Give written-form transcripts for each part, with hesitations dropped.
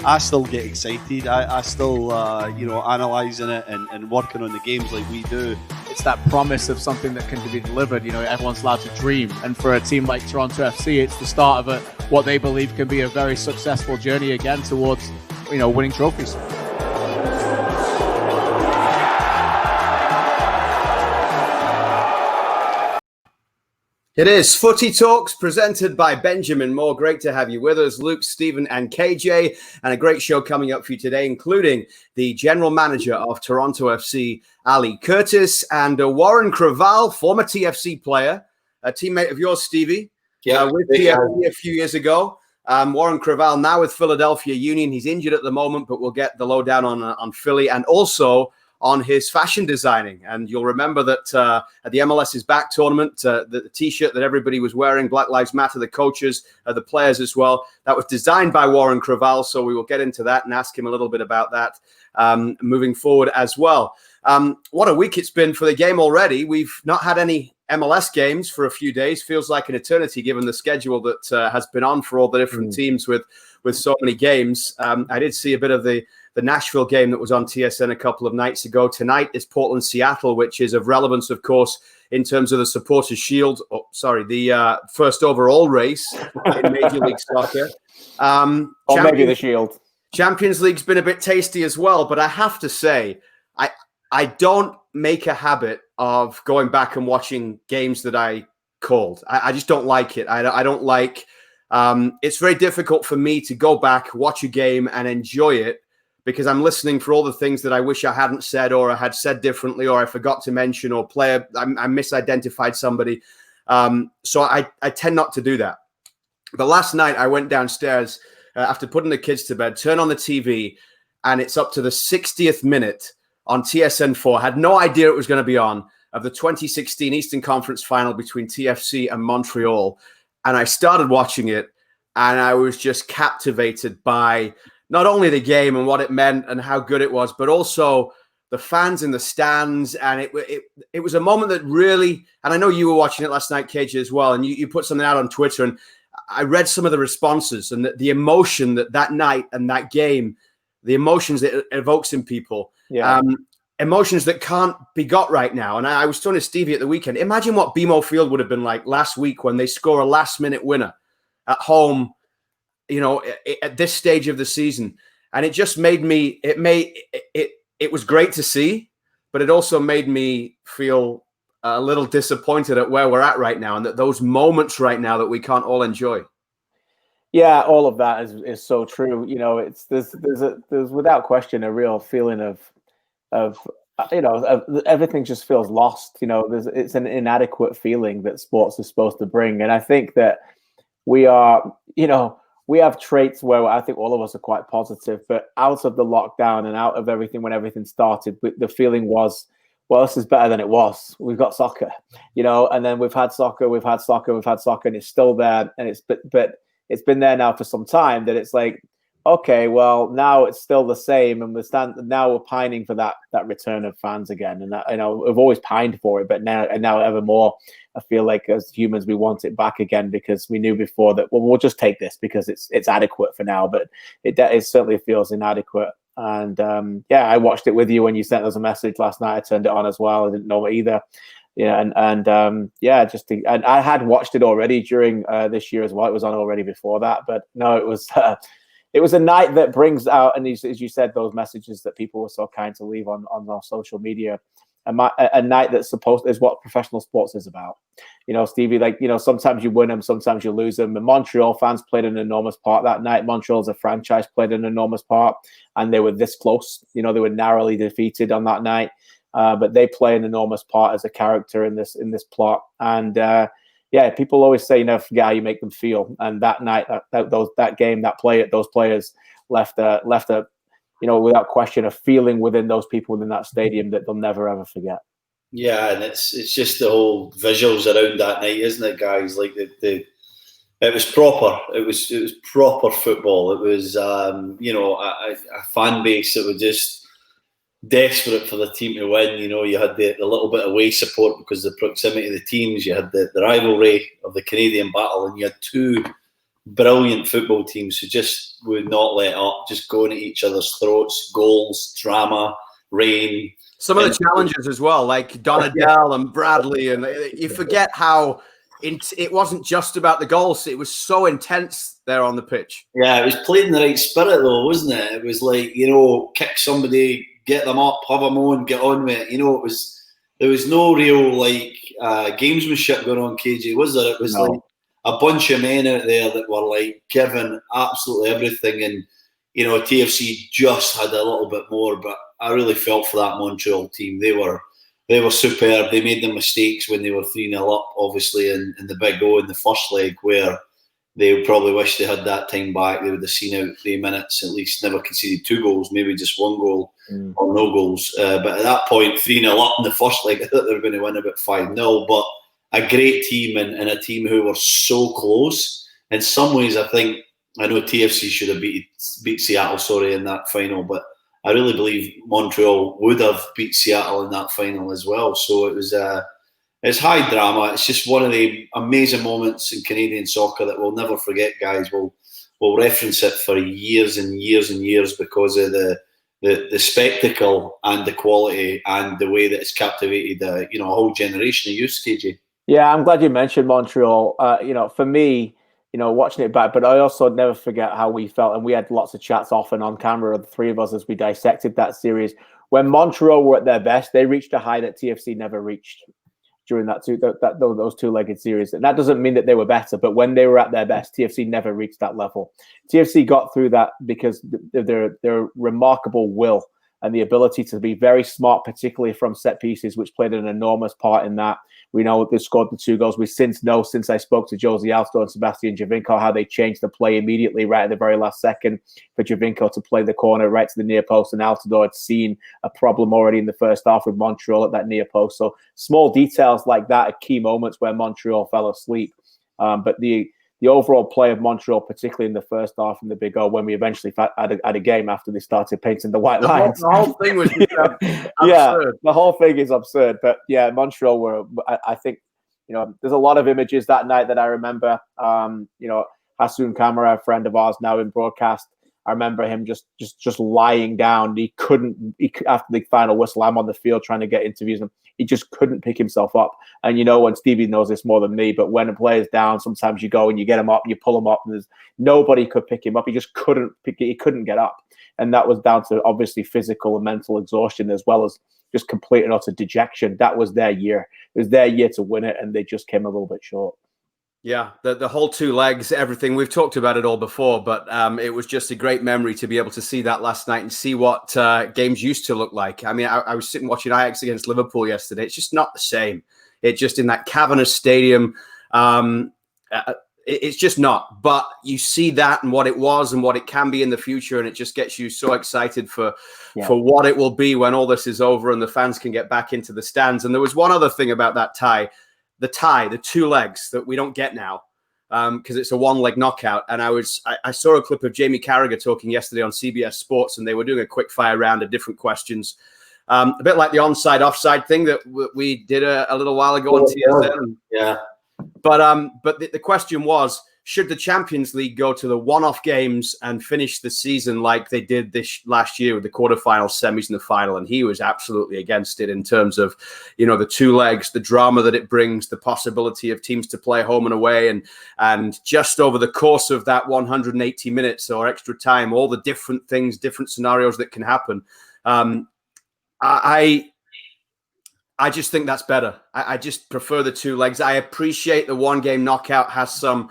I still get excited. I still, analysing it and working on the games like we do. It's that promise of something that can be delivered. Everyone's allowed to dream. And for a team like Toronto FC, it's the start of what they believe can be a very successful journey again towards, winning trophies. It is Footy Talks presented by Benjamin Moore. Great to have you with us, Luke, Stephen and KJ. And a great show coming up for you today, including the general manager of Toronto FC, Ali Curtis, and Warren Creavalle, former TFC player, a teammate of yours, Stevie, with TFC a few years ago. Warren Creavalle now with Philadelphia Union. He's injured at the moment, but we'll get the lowdown on Philly and also on his fashion designing. And you'll remember that at the MLS's back tournament, the T-shirt that everybody was wearing, Black Lives Matter, the coaches, the players as well, that was designed by Warren Creavalle. So we will get into that and ask him a little bit about that moving forward as well. What a week it's been for the game already. We've not had any MLS games for a few days. Feels like an eternity given the schedule that has been on for all the different teams with so many games. I did see a bit of the Nashville game that was on TSN a couple of nights ago. Tonight is Portland-Seattle, which is of relevance, of course, in terms of the Supporters' Shield. The first overall race in Major League Soccer. Or maybe the Shield. Champions League's been a bit tasty as well, but I have to say, I don't make a habit of going back and watching games that I called. I just don't like it. I don't like... it's very difficult for me to go back, watch a game and enjoy it, because I'm listening for all the things that I wish I hadn't said or I had said differently or I forgot to mention or I misidentified somebody. So I tend not to do that. But last night I went downstairs after putting the kids to bed, turn on the TV, and it's up to the 60th minute on TSN4. Had no idea it was going to be on, of the 2016 Eastern Conference final between TFC and Montreal. And I started watching it and I was just captivated by not only the game and what it meant and how good it was, but also the fans in the stands. And it was a moment that really, and I know you were watching it last night, KJ, as well, and you put something out on Twitter, and I read some of the responses and the emotion that night and that game, the emotions that it evokes in people, emotions that can't be got right now. And I was talking to Stevie at the weekend. Imagine what BMO Field would have been like last week when they score a last-minute winner at home, at this stage of the season. And it just made me, it was great to see, but it also made me feel a little disappointed at where we're at right now and that those moments right now that we can't all enjoy. Yeah, all of that is so true. There's without question a real feeling of everything just feels lost. It's an inadequate feeling that sports is supposed to bring. And I think that we have traits where I think all of us are quite positive, but out of the lockdown and out of everything, when everything started, the feeling was, well, this is better than it was. We've got soccer, and then we've had soccer, and it's still there. And but it's been there now for some time that it's like, okay, well, now it's still the same. And now we're pining for that return of fans again. And that, we've always pined for it, but now ever more, I feel like as humans, we want it back again, because we knew before that, well, we'll just take this because it's adequate for now, but it certainly feels inadequate. And I watched it with you when you sent us a message last night. I turned it on as well. I didn't know it either. And I had watched it already during this year as well. It was on already before that, but no, it was a night that brings out, and as you said, those messages that people were so kind to leave on our social media. A night that's is what professional sports is about. Stevie, sometimes you win them, sometimes you lose them. The Montreal fans played an enormous part that night. Montreal as a franchise played an enormous part, and they were this close. They were narrowly defeated on that night, but they play an enormous part as a character in this plot. And people always say, forget how you make them feel. And that night, those players left a without question, a feeling within those people within that stadium that they'll never ever forget. Yeah, and it's just the whole visuals around that night, isn't it, guys? Like it was proper. It was proper football. It was a fan base that was just desperate for the team to win. You had the little bit of away support because of the proximity of the teams. You had the rivalry of the Canadian battle, and you had two brilliant football teams who just would not let up, just going at each other's throats, goals, drama, rain. Some of the challenges as well, like Donadell and Bradley, and you forget how it wasn't just about the goals. It was so intense there on the pitch. Yeah, it was played in the right spirit though, wasn't it? It was like, kick somebody, get them up, have them on, get on with it. There was no real gamesmanship going on, KJ, was there? It was like a bunch of men out there that were like giving absolutely everything, and TFC just had a little bit more, but I really felt for that Montreal team. They were superb. They made the mistakes when they were 3-0 up, obviously, in the Big O in the first leg, where they probably wish they had that time back. They would have seen out 3 minutes, at least never conceded 2 goals, maybe just 1 goal or no goals. But at that point, 3-0 up in the first leg, I thought they were going to win about 5-0. But a great team and a team who were so close. In some ways, I know TFC should have beat Seattle, in that final, but I really believe Montreal would have beat Seattle in that final as well. So it's high drama. It's just one of the amazing moments in Canadian soccer that we'll never forget, guys. We'll reference it for years and years and years because of the spectacle and the quality and the way that it's captivated a whole generation of youth, KJ. Yeah, I'm glad you mentioned Montreal. For me, watching it back, but I also never forget how we felt, and we had lots of chats off and on camera, the three of us, as we dissected that series. When Montreal were at their best, they reached a high that TFC never reached during those two-legged series. And that doesn't mean that they were better, but when they were at their best, TFC never reached that level. TFC got through that because their remarkable will and the ability to be very smart, particularly from set pieces, which played an enormous part in that. We know they scored the 2 goals. We since I spoke to Josie Alstor and Sebastian Javinko, how they changed the play immediately right at the very last second for Javinko to play the corner right to the near post. And Altidore had seen a problem already in the first half with Montreal at that near post. So small details like that are key moments where Montreal fell asleep. But the overall play of Montreal, particularly in the first half in the Big O, when we eventually had a game after they started painting the white lines. The whole thing was absurd. Yeah, the whole thing is absurd. But yeah, Montreal were, I think, there's a lot of images that night that I remember. Hassoun Kamara, a friend of ours now in broadcast, I remember him just lying down. He after the final whistle, I'm on the field trying to get interviews, and he just couldn't pick himself up. And when Stevie knows this more than me, but when a player's down, sometimes you go and you get him up, and you pull him up, and there's nobody could pick him up. He just couldn't pick it. He couldn't get up, and that was down to obviously physical and mental exhaustion, as well as just complete and utter dejection. That was their year. It was their year to win it, and they just came a little bit short. Yeah, the whole 2 legs, everything. We've talked about it all before, but it was just a great memory to be able to see that last night and see what games used to look like. I mean, I was sitting watching Ajax against Liverpool yesterday. It's just not the same. It just in that cavernous stadium, it's just not. But you see that and what it was and what it can be in the future, and it just gets you so excited for what it will be when all this is over and the fans can get back into the stands. And there was one other thing about that tie. The 2 legs that we don't get now because it's a 1-leg knockout. And I saw a clip of Jamie Carragher talking yesterday on CBS Sports, and they were doing a quick fire round of different questions, a bit like the onside offside thing that we did a little while ago on TSN. Yeah. But the question was, should the Champions League go to the one-off games and finish the season like they did this last year with the quarterfinals, semis, and the final? And he was absolutely against it in terms of, the 2 legs, the drama that it brings, the possibility of teams to play home and away, and just over the course of that 180 minutes or extra time, all the different things, different scenarios that can happen. I just think that's better. I just prefer the 2 legs. I appreciate the 1-game knockout has some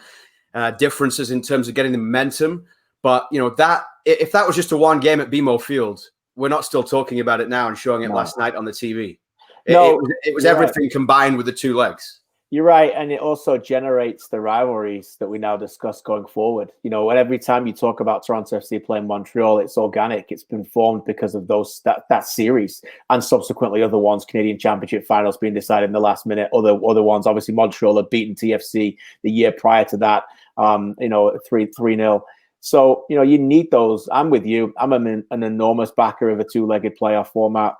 differences in terms of getting the momentum, but that if that was just a 1 game at BMO Field, we're not still talking about it now and showing it last night on the TV. It was everything combined with the 2 legs. You're right, and it also generates the rivalries that we now discuss going forward. And every time you talk about Toronto FC playing Montreal, it's organic. It's been formed because of that series, and subsequently other ones, Canadian Championship finals being decided in the last minute. Other ones, obviously Montreal had beaten TFC the year prior to that. 3-0. So you need those. I'm with you. I'm an enormous backer of a 2-legged playoff format.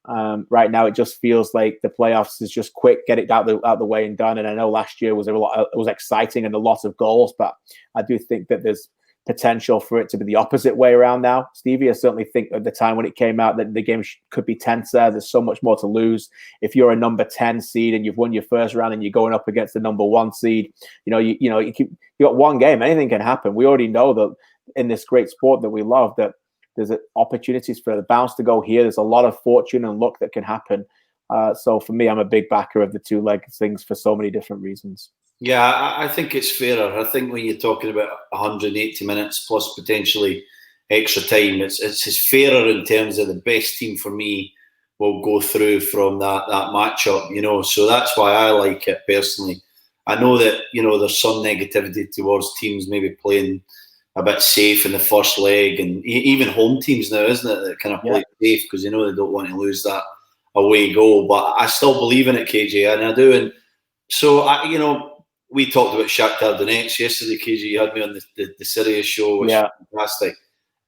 Right now, it just feels like the playoffs is just quick, get it out the way and done. And I know last year was it was exciting and a lot of goals, but I do think that there's potential for it to be the opposite way around now. Stevie, I certainly think at the time when it came out that the game could be tenser. There's so much more to lose. If you're a number 10 seed and you've won your first round and you're going up against the number 1 seed, you got one game. Anything can happen. We already know that in this great sport that we love, that there's opportunities for the bounce to go here. There's a lot of fortune and luck that can happen. So for me, I'm a big backer of the two-leg things for so many different reasons. Yeah, I think it's fairer. I think when you're talking about 180 minutes plus potentially extra time, it's fairer in terms of the best team for me will go through from that matchup, So that's why I like it personally. I know that, there's some negativity towards teams maybe playing a bit safe in the first leg, and even home teams now, isn't it, that kind of play safe because they don't want to lose that away goal. But I still believe in it, KJ, and I do. And so, we talked about Shakhtar Donetsk yesterday, KJ. You had me on the Sirius show, which was fantastic,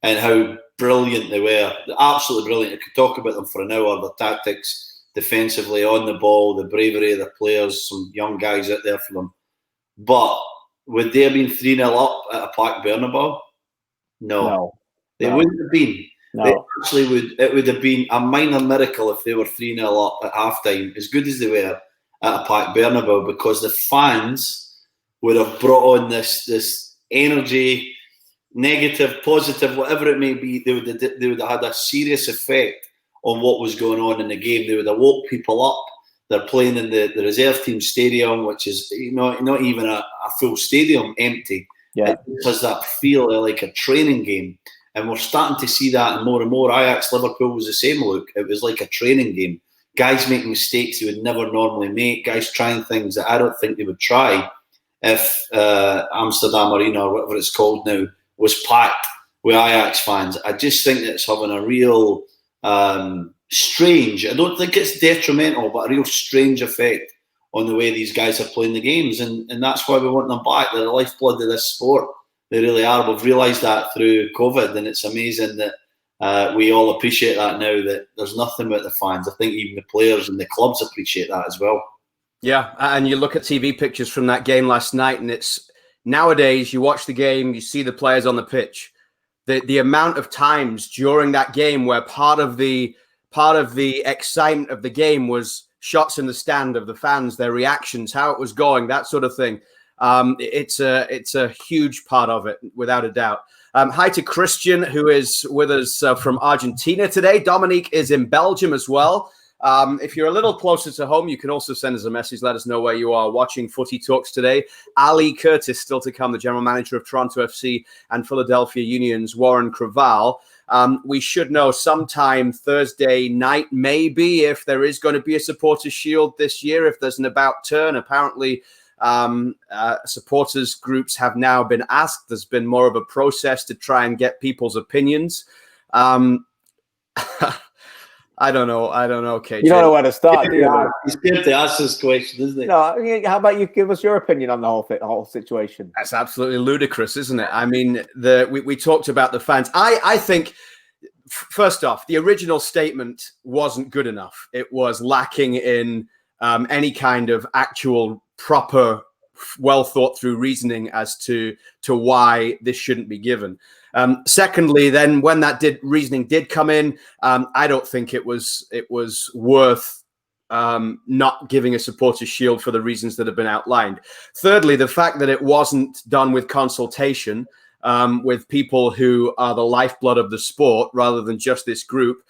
and how brilliant they were. Absolutely brilliant. I could talk about them for an hour, the tactics, defensively, on the ball, the bravery of the players, some young guys out there for them. But would they have been 3-0 up at a packed Bernabeu? No. They wouldn't have been. No. They actually would. It would have been a minor miracle if they were 3-0 up at halftime, as good as they were at a packed Bernabeu, because the fans would have brought on this energy, negative, positive, whatever it may be. They would have had a serious effect on what was going on in the game. They would have woke people up. They're playing in the reserve team stadium, which is not even a full stadium, empty. Yeah. It has that feel of like a training game. And we're starting to see that and more. Ajax Liverpool was the same, Luke. It was like a training game. Guys making mistakes they would never normally make. Guys trying things that I don't think they would try if Amsterdam Arena, or whatever it's called now, was packed with Ajax fans. I just think that it's having a real strange, I don't think it's detrimental, but a real strange effect on the way these guys are playing the games. And that's why we want them back. They're the lifeblood of this sport. They really are. We've realised that through COVID, and it's amazing that we all appreciate that now, that there's nothing but the fans. I think even the players and the clubs appreciate that as well. Yeah, and you look at TV pictures from that game last night, and it's nowadays you watch the game, you see the players on the pitch. The amount of times during that game where part of the excitement of the game was shots in the stand of the fans, their reactions, how it was going, that sort of thing. It's a huge part of it, without a doubt. Hi to Christian, who is with us from Argentina today. Dominique is in Belgium as well. If you're a little closer to home, you can also send us a message. Let us know where you are watching Footy Talks today. Ali Curtis still to come, the general manager of Toronto FC and Philadelphia Union's Warren Creavalle. We should know sometime Thursday night, maybe, if there is going to be a supporters shield this year, if there's an about turn. Apparently, supporters groups have now been asked. There's been more of a process to try and get people's opinions. I don't know, KJ. You don't know where to start. He's scared to ask this question, isn't he? No, how about you give us your opinion on the whole situation? That's absolutely ludicrous, isn't it? I mean, we talked about the fans. I think, first off, the original statement wasn't good enough. It was lacking in any kind of actual proper, well thought through reasoning as to why this shouldn't be given. Secondly, then when that reasoning did come in, I don't think it was worth not giving a supporters shield for the reasons that have been outlined. Thirdly, the fact that it wasn't done with consultation with people who are the lifeblood of the sport rather than just this group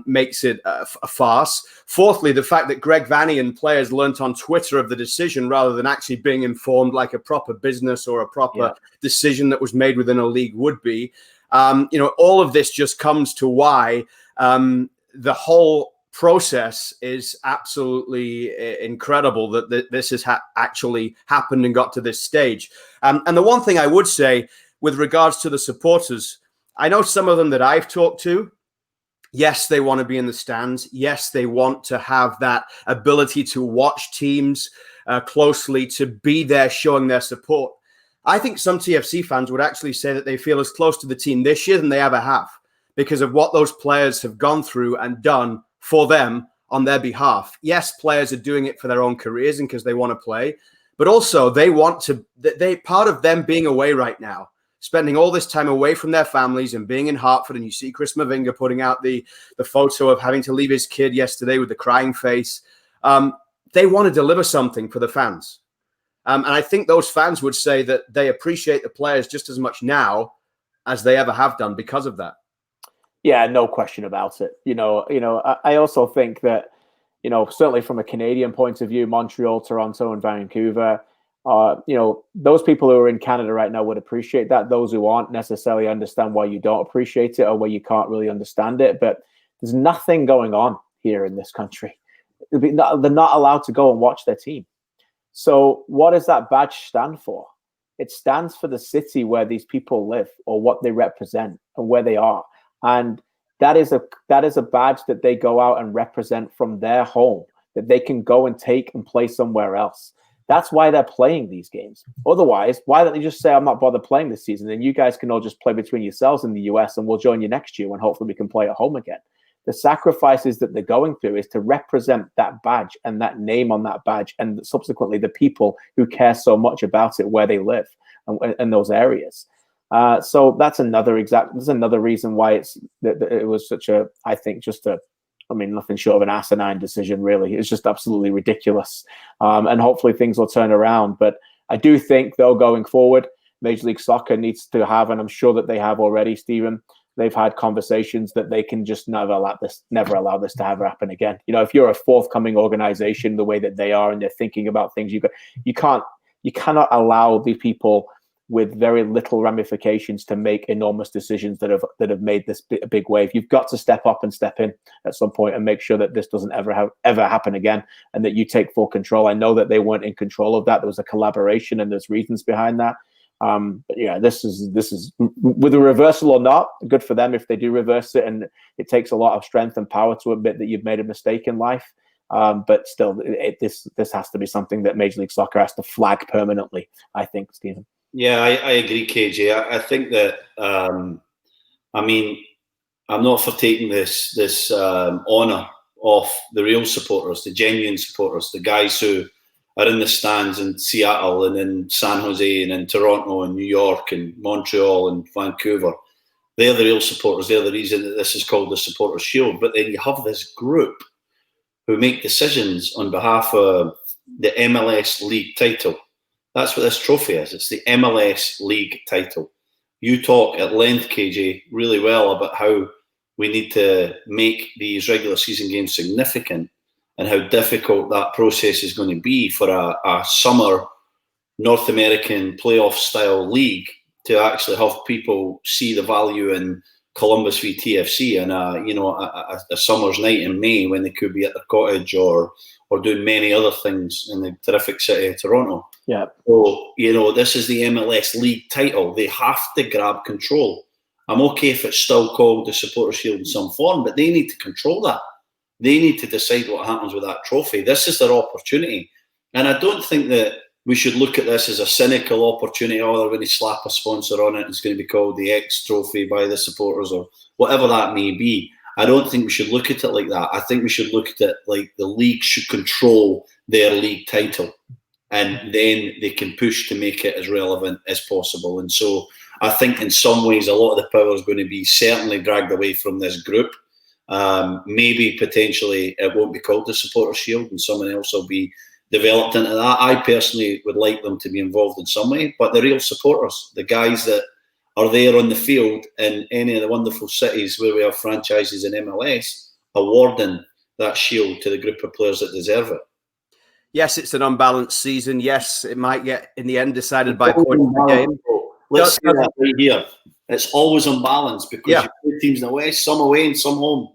makes it a farce. Fourthly, the fact that Greg Vanny and players learnt on Twitter of the decision rather than actually being informed like a proper business or a proper decision that was made within a league would be. All of this just comes to why the whole process is absolutely incredible that this has actually happened and got to this stage. And the one thing I would say with regards to the supporters, I know some of them that I've talked to, yes, they want to be in the stands. Yes, they want to have that ability to watch teams closely, to be there showing their support. I think some TFC fans would actually say that they feel as close to the team this year than they ever have because of what those players have gone through and done for them on their behalf. Yes, players are doing it for their own careers and because they want to play, but also they want to, part of them being away right now, spending all this time away from their families and being in Hartford. And you see Chris Mavinga putting out the photo of having to leave his kid yesterday with the crying face. They want to deliver something for the fans. And I think those fans would say that they appreciate the players just as much now as they ever have done because of that. Yeah, no question about it. I also think that, certainly from a Canadian point of view, Montreal, Toronto, and Vancouver, those people who are in Canada right now would appreciate that. Those who aren't necessarily understand why you don't appreciate it or why you can't really understand it. But there's nothing going on here in this country. They're not allowed to go and watch their team. So what does that badge stand for? It stands for the city where these people live or what they represent and where they are. And that is a badge that they go out and represent from their home, that they can go and take and play somewhere else. That's why they're playing these games. Otherwise, why don't they just say, I'm not bothered playing this season, and you guys can all just play between yourselves in the US and we'll join you next year when hopefully we can play at home again. The sacrifices that they're going through is to represent that badge and that name on that badge, and subsequently the people who care so much about it where they live and those areas. So that's another reason why it was such a, I think, nothing short of an asinine decision, really. It's just absolutely ridiculous. And hopefully things will turn around. But I do think, though, going forward, Major League Soccer needs to have, and I'm sure that they have already, Stephen, they've had conversations that they can just never allow this to ever happen again. If you're a forthcoming organization the way that they are and they're thinking about things, you cannot allow the people with very little ramifications to make enormous decisions that have made this a big wave. You've got to step up and step in at some point and make sure that this doesn't ever happen again, and that you take full control. I know that they weren't in control of that. There was a collaboration and there's reasons behind that. But yeah, this is with a reversal or not, good for them if they do reverse it. And it takes a lot of strength and power to admit that you've made a mistake in life. But still, this has to be something that Major League Soccer has to flag permanently, I think, Stephen. Yeah, I agree, KJ. I think that, I'm not for taking this honour off the real supporters, the genuine supporters, the guys who are in the stands in Seattle and in San Jose and in Toronto and New York and Montreal and Vancouver. They're the real supporters. They're the reason that this is called the Supporters' Shield. But then you have this group who make decisions on behalf of the MLS League title. That's what this trophy is. It's the MLS League title. You talk at length, KJ, really well about how we need to make these regular season games significant and how difficult that process is going to be for a summer North American playoff style league to actually have people see the value in Columbus v TFC and a summer's night in May when they could be at their cottage or doing many other things in the terrific city of Toronto. Yeah. So, this is the MLS League title. They have to grab control. I'm okay if it's still called the Supporters' Shield in some form, but they need to control that. They need to decide what happens with that trophy. This is their opportunity. And I don't think that we should look at this as a cynical opportunity. Oh, they're going to slap a sponsor on it. It's going to be called the X Trophy by the supporters or whatever that may be. I don't think we should look at it like that. I think we should look at it like the league should control their league title, and then they can push to make it as relevant as possible. And so I think in some ways a lot of the power is going to be certainly dragged away from this group. Maybe potentially it won't be called the Supporters' Shield and someone else will be developed into that. I personally would like them to be involved in some way, but the real supporters, the guys that are there on the field in any of the wonderful cities where we have franchises in MLS, awarding that shield to the group of players that deserve it. Yes, it's an unbalanced season. Yes, it might get in the end decided by points per game. Let's say that right here. It's always unbalanced because you play teams in the West, some away and some home.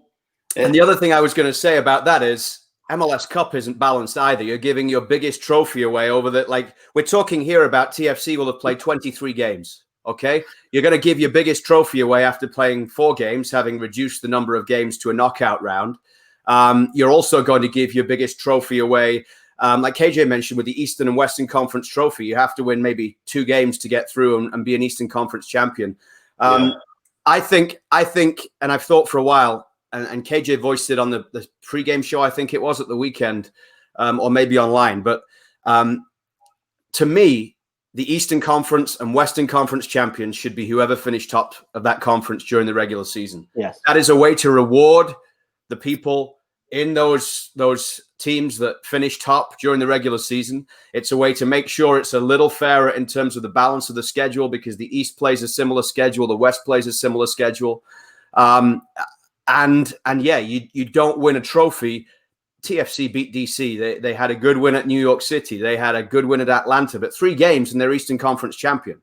And the other thing I was going to say about that is MLS Cup isn't balanced either. You're giving your biggest trophy away over that. Like we're talking here about TFC will have played 23 games. Okay. You're going to give your biggest trophy away after playing 4 games, having reduced the number of games to a knockout round. You're also going to give your biggest trophy away. Like KJ mentioned with the Eastern and Western Conference trophy, you have to win maybe 2 games to get through and be an Eastern Conference champion. I think, and I've thought for a while, and KJ voiced it on the pre-game show, I think it was at the weekend, or maybe online. But to me, the Eastern Conference and Western Conference champions should be whoever finished top of that conference during the regular season. Yes. That is a way to reward the people in those teams that finish top during the regular season. It's a way to make sure it's a little fairer in terms of the balance of the schedule, because the East plays a similar schedule, the West plays a similar schedule. And yeah, you don't win a trophy. TFC beat DC. They had a good win at New York City. They had a good win at Atlanta, but 3 games and they're Eastern Conference champion.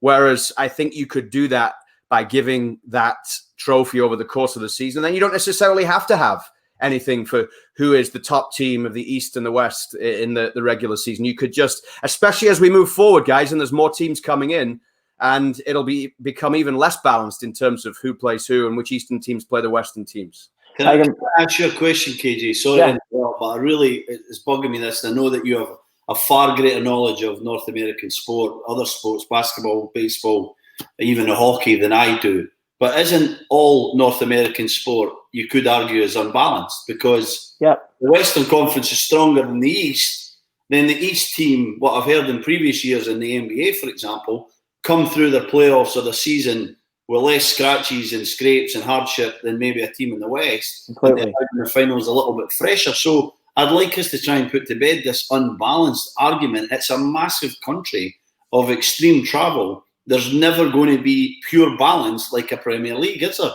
Whereas I think you could do that by giving that trophy over the course of the season. Then you don't necessarily have to have anything for who is the top team of the East and the West in the regular season. You could just, especially as we move forward, guys, and there's more teams coming in, and it'll become even less balanced in terms of who plays who and which Eastern teams play the Western teams. Can I ask you a question, KJ? Sorry, but it's bugging me this. I know that you have a far greater knowledge of North American sport, other sports, basketball, baseball, even hockey than I do. But isn't all North American sport, you could argue, is unbalanced? Because the Western Conference is stronger than the East. Then the East team, what I've heard in previous years in the NBA, for example, come through their playoffs or the season with less scratches and scrapes and hardship than maybe a team in the West. Completely. And in the finals a little bit fresher. So I'd like us to try and put to bed this unbalanced argument. It's a massive country of extreme travel. There's never going to be pure balance like a Premier League, is there?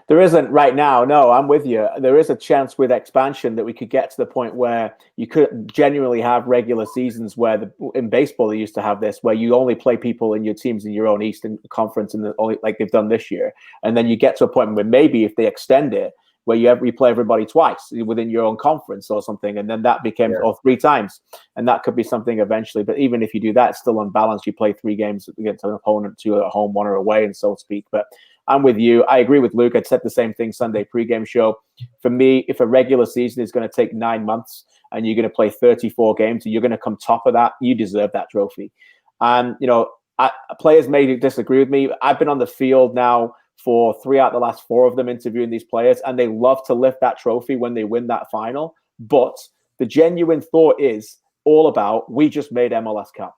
There isn't right now. No, I'm with you. There is a chance with expansion that we could get to the point where you could genuinely have regular seasons where in baseball they used to have this, where you only play people in your teams in your own Eastern Conference and like they've done this year. And then you get to a point where maybe if they extend it, where you play everybody twice within your own conference or something, and then that became or 3 times, and that could be something eventually. But even if you do that, it's still unbalanced. You play 3 games against an opponent, 2 at home, 1 away, and so to speak. But I'm with you. I agree with Luke. I'd said the same thing Sunday pregame show. For me, if a regular season is going to take 9 months and you're going to play 34 games and you're going to come top of that, you deserve that trophy. And players may disagree with me. I've been on the field now for 3 out of the last 4 of them interviewing these players, and they love to lift that trophy when they win that final. But the genuine thought is all about, we just made MLS Cup.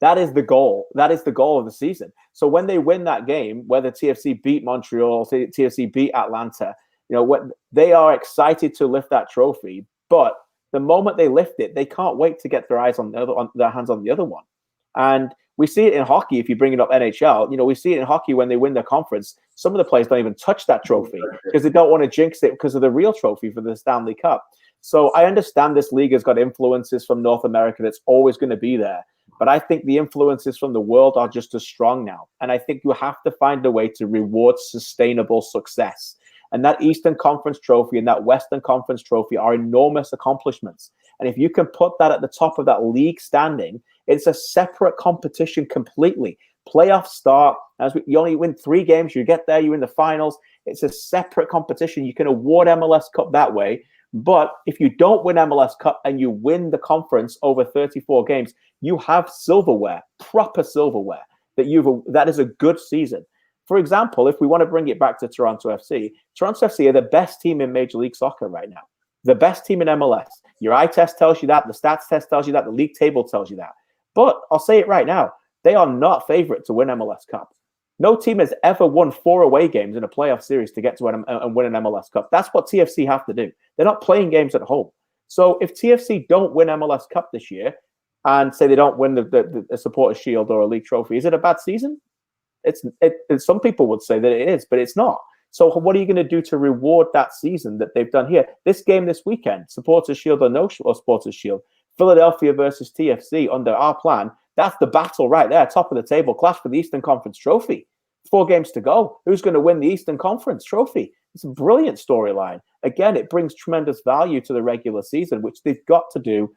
That is the goal. That is the goal of the season. So when they win that game, whether TFC beat Montreal, TFC beat Atlanta, what they are excited to lift that trophy. But the moment they lift it, they can't wait to get their hands on the other one. And we see it in hockey. If you bring it up NHL, we see it in hockey when they win their conference. Some of the players don't even touch that trophy because they don't want to jinx it because of the real trophy for the Stanley Cup. So I understand this league has got influences from North America that's always going to be there. But I think the influences from the world are just as strong now. And I think you have to find a way to reward sustainable success. And that Eastern Conference trophy and that Western Conference trophy are enormous accomplishments. And if you can put that at the top of that league standing, it's a separate competition completely. Playoffs start, you only win 3 games, you get there, you're in the finals. It's a separate competition. You can award MLS Cup that way. But if you don't win MLS Cup and you win the conference over 34 games, you have silverware, proper silverware, that is a good season. For example, if we want to bring it back to Toronto FC are the best team in Major League Soccer right now. The best team in MLS. Your eye test tells you that. The stats test tells you that. The league table tells you that. But I'll say it right now. They are not favorite to win MLS Cup. No team has ever won 4 away games in a playoff series to get to and win an MLS Cup. That's what TFC have to do. They're not playing games at home. So if TFC don't win MLS Cup this year and say they don't win the Supporters' Shield or a league trophy, is it a bad season? Some people would say that it is, but it's not. So what are you going to do to reward that season that they've done here? This game this weekend, Supporters' Shield or Supporters' Shield, Philadelphia versus TFC under our plan, that's the battle right there, top of the table, clash for the Eastern Conference trophy. 4 games to go. Who's going to win the Eastern Conference trophy? It's a brilliant storyline. Again, it brings tremendous value to the regular season, which they've got to do.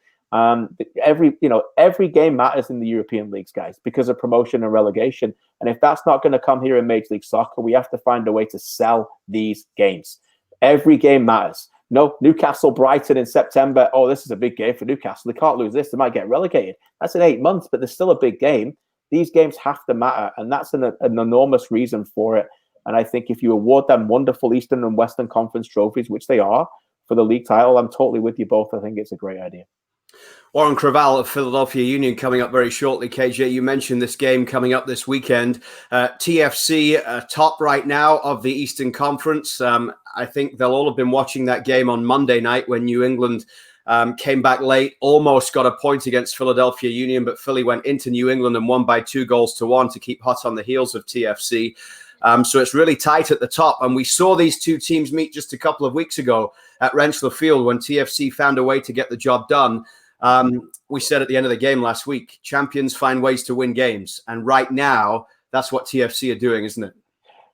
Every game matters in the European leagues, guys, because of promotion and relegation. And if that's not going to come here in Major League Soccer, we have to find a way to sell these games. Every game matters. No, Newcastle, Brighton in September. Oh, this is a big game for Newcastle. They can't lose this. They might get relegated. That's in 8 months, but there's still a big game. These games have to matter, and that's an enormous reason for it. And I think if you award them wonderful Eastern and Western Conference trophies, which they are, for the league title, I'm totally with you both. I think it's a great idea. Warren Creavalle of Philadelphia Union coming up very shortly. KJ, you mentioned this game coming up this weekend. TFC top right now of the Eastern Conference. I think they'll all have been watching that game on Monday night when New England came back late, almost got a point against Philadelphia Union, but Philly went into New England and won by 2-1 to keep hot on the heels of TFC. So it's really tight at the top. And we saw these two teams meet just a couple of weeks ago at Rentschler Field when TFC found a way to get the job done. We said at the end of the game last week, champions find ways to win games. And right now, that's what TFC are doing, isn't it?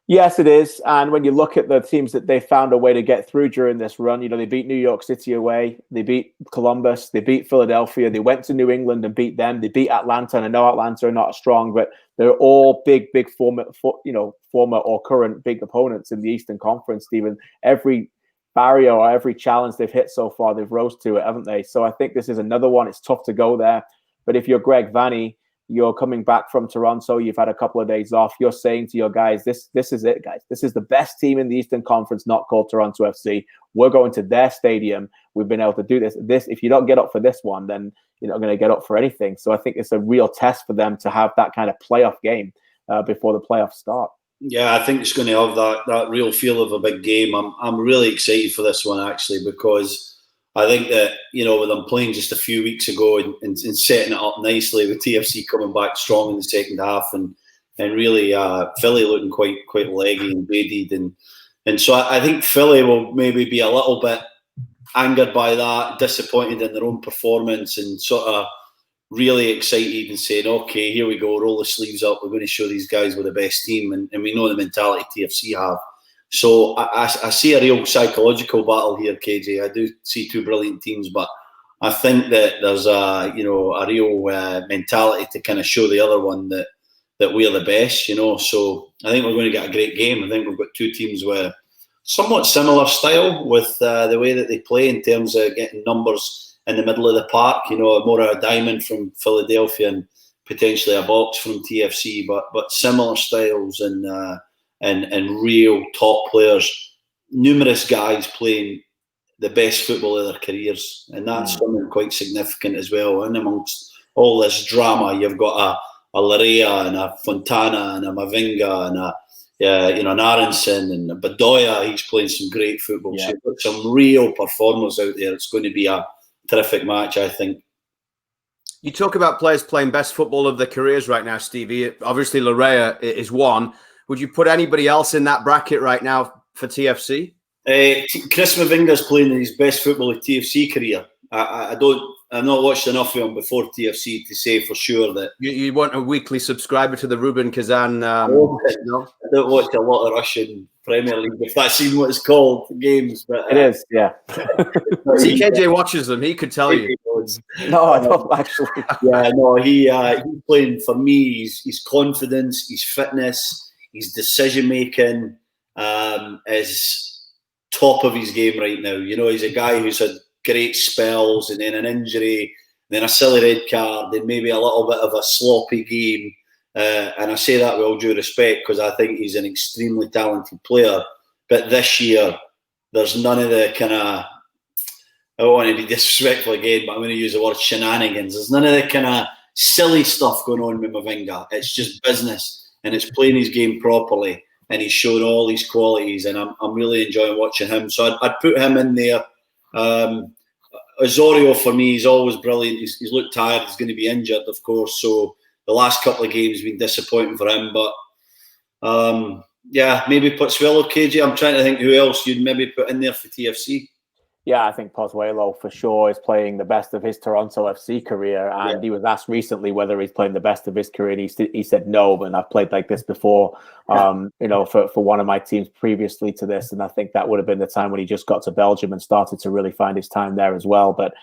Yes, it is. And when you look at the teams that they found a way to get through during this run, they beat New York City away, they beat Columbus, they beat Philadelphia, they went to New England and beat them, they beat Atlanta. And I know Atlanta are not strong, but they're all big former or current big opponents in the Eastern Conference, Stephen. Every barrier or every challenge they've hit so far, they've rose to it, haven't they? So I think this is another one. It's tough to go there. But if you're Greg Vanney, you're coming back from Toronto, you've had a couple of days off, you're saying to your guys, this is it, guys. This is the best team in the Eastern Conference, not called Toronto FC. We're going to their stadium. We've been able to do this. If you don't get up for this one, then you're not going to get up for anything. So I think it's a real test for them to have that kind of playoff game before the playoffs start. Yeah, I think it's going to have that real feel of a big game. I'm really excited for this one, actually, because I think that, with them playing just a few weeks ago and setting it up nicely with TFC coming back strong in the second half and really Philly looking quite leggy and jaded. And so I think Philly will maybe be a little bit angered by that, disappointed in their own performance and sort of really excited and saying, okay, here we go, roll the sleeves up. We're going to show these guys we're the best team. And we know the mentality TFC have. So I see a real psychological battle here, KJ. I do see two brilliant teams, but I think that there's a real mentality to kind of show the other one that we're the best, So I think we're going to get a great game. I think we've got two teams with somewhat similar style with the way that they play in terms of getting numbers in the middle of the park, more of a diamond from Philadelphia and potentially a box from TFC, but similar styles and real top players, numerous guys playing the best football of their careers, and that's something quite significant as well. And amongst all this drama, you've got a Larea and a Fontana and a Mavinga and an Aronson and a Bedoya. He's playing some great football. Yeah. So you've got some real performers out there. It's going to be a terrific match, I think. You talk about players playing best football of their careers right now, Stevie. Obviously, Larea is one. Would you put anybody else in that bracket right now for TFC? Chris Mavinga's playing his best football of TFC career. I've not watched enough of him before TFC to say for sure that. You want a weekly subscriber to the Ruben Kazan? I don't watch a lot of Russian Premier League, if that's even what it's called, games. But it is, yeah. See, KJ watches them. He could tell you. No, I don't actually. Yeah, no, he's playing for me. His confidence, his fitness, his decision making is top of his game right now. He's a guy who's had great spells and then an injury, then a silly red card, then maybe a little bit of a sloppy game. And I say that with all due respect because I think he's an extremely talented player. But this year, there's none of the kind of, I don't want to be disrespectful again, but I'm going to use the word shenanigans. There's none of the kind of silly stuff going on with Mavinga. It's just business and it's playing his game properly and he's showing all his qualities and I'm really enjoying watching him. So I'd put him in there. Osorio for me, he's always brilliant. He's looked tired. He's going to be injured, of course. So the last couple of games have been disappointing for him. But maybe Pozuelo, KJ. I'm trying to think who else you'd maybe put in there for TFC. Yeah, I think Pozuelo for sure is playing the best of his Toronto FC career. And he was asked recently whether he's playing the best of his career. And he said no, but I've played like this before, for one of my teams previously to this. And I think that would have been the time when he just got to Belgium and started to really find his time there as well. But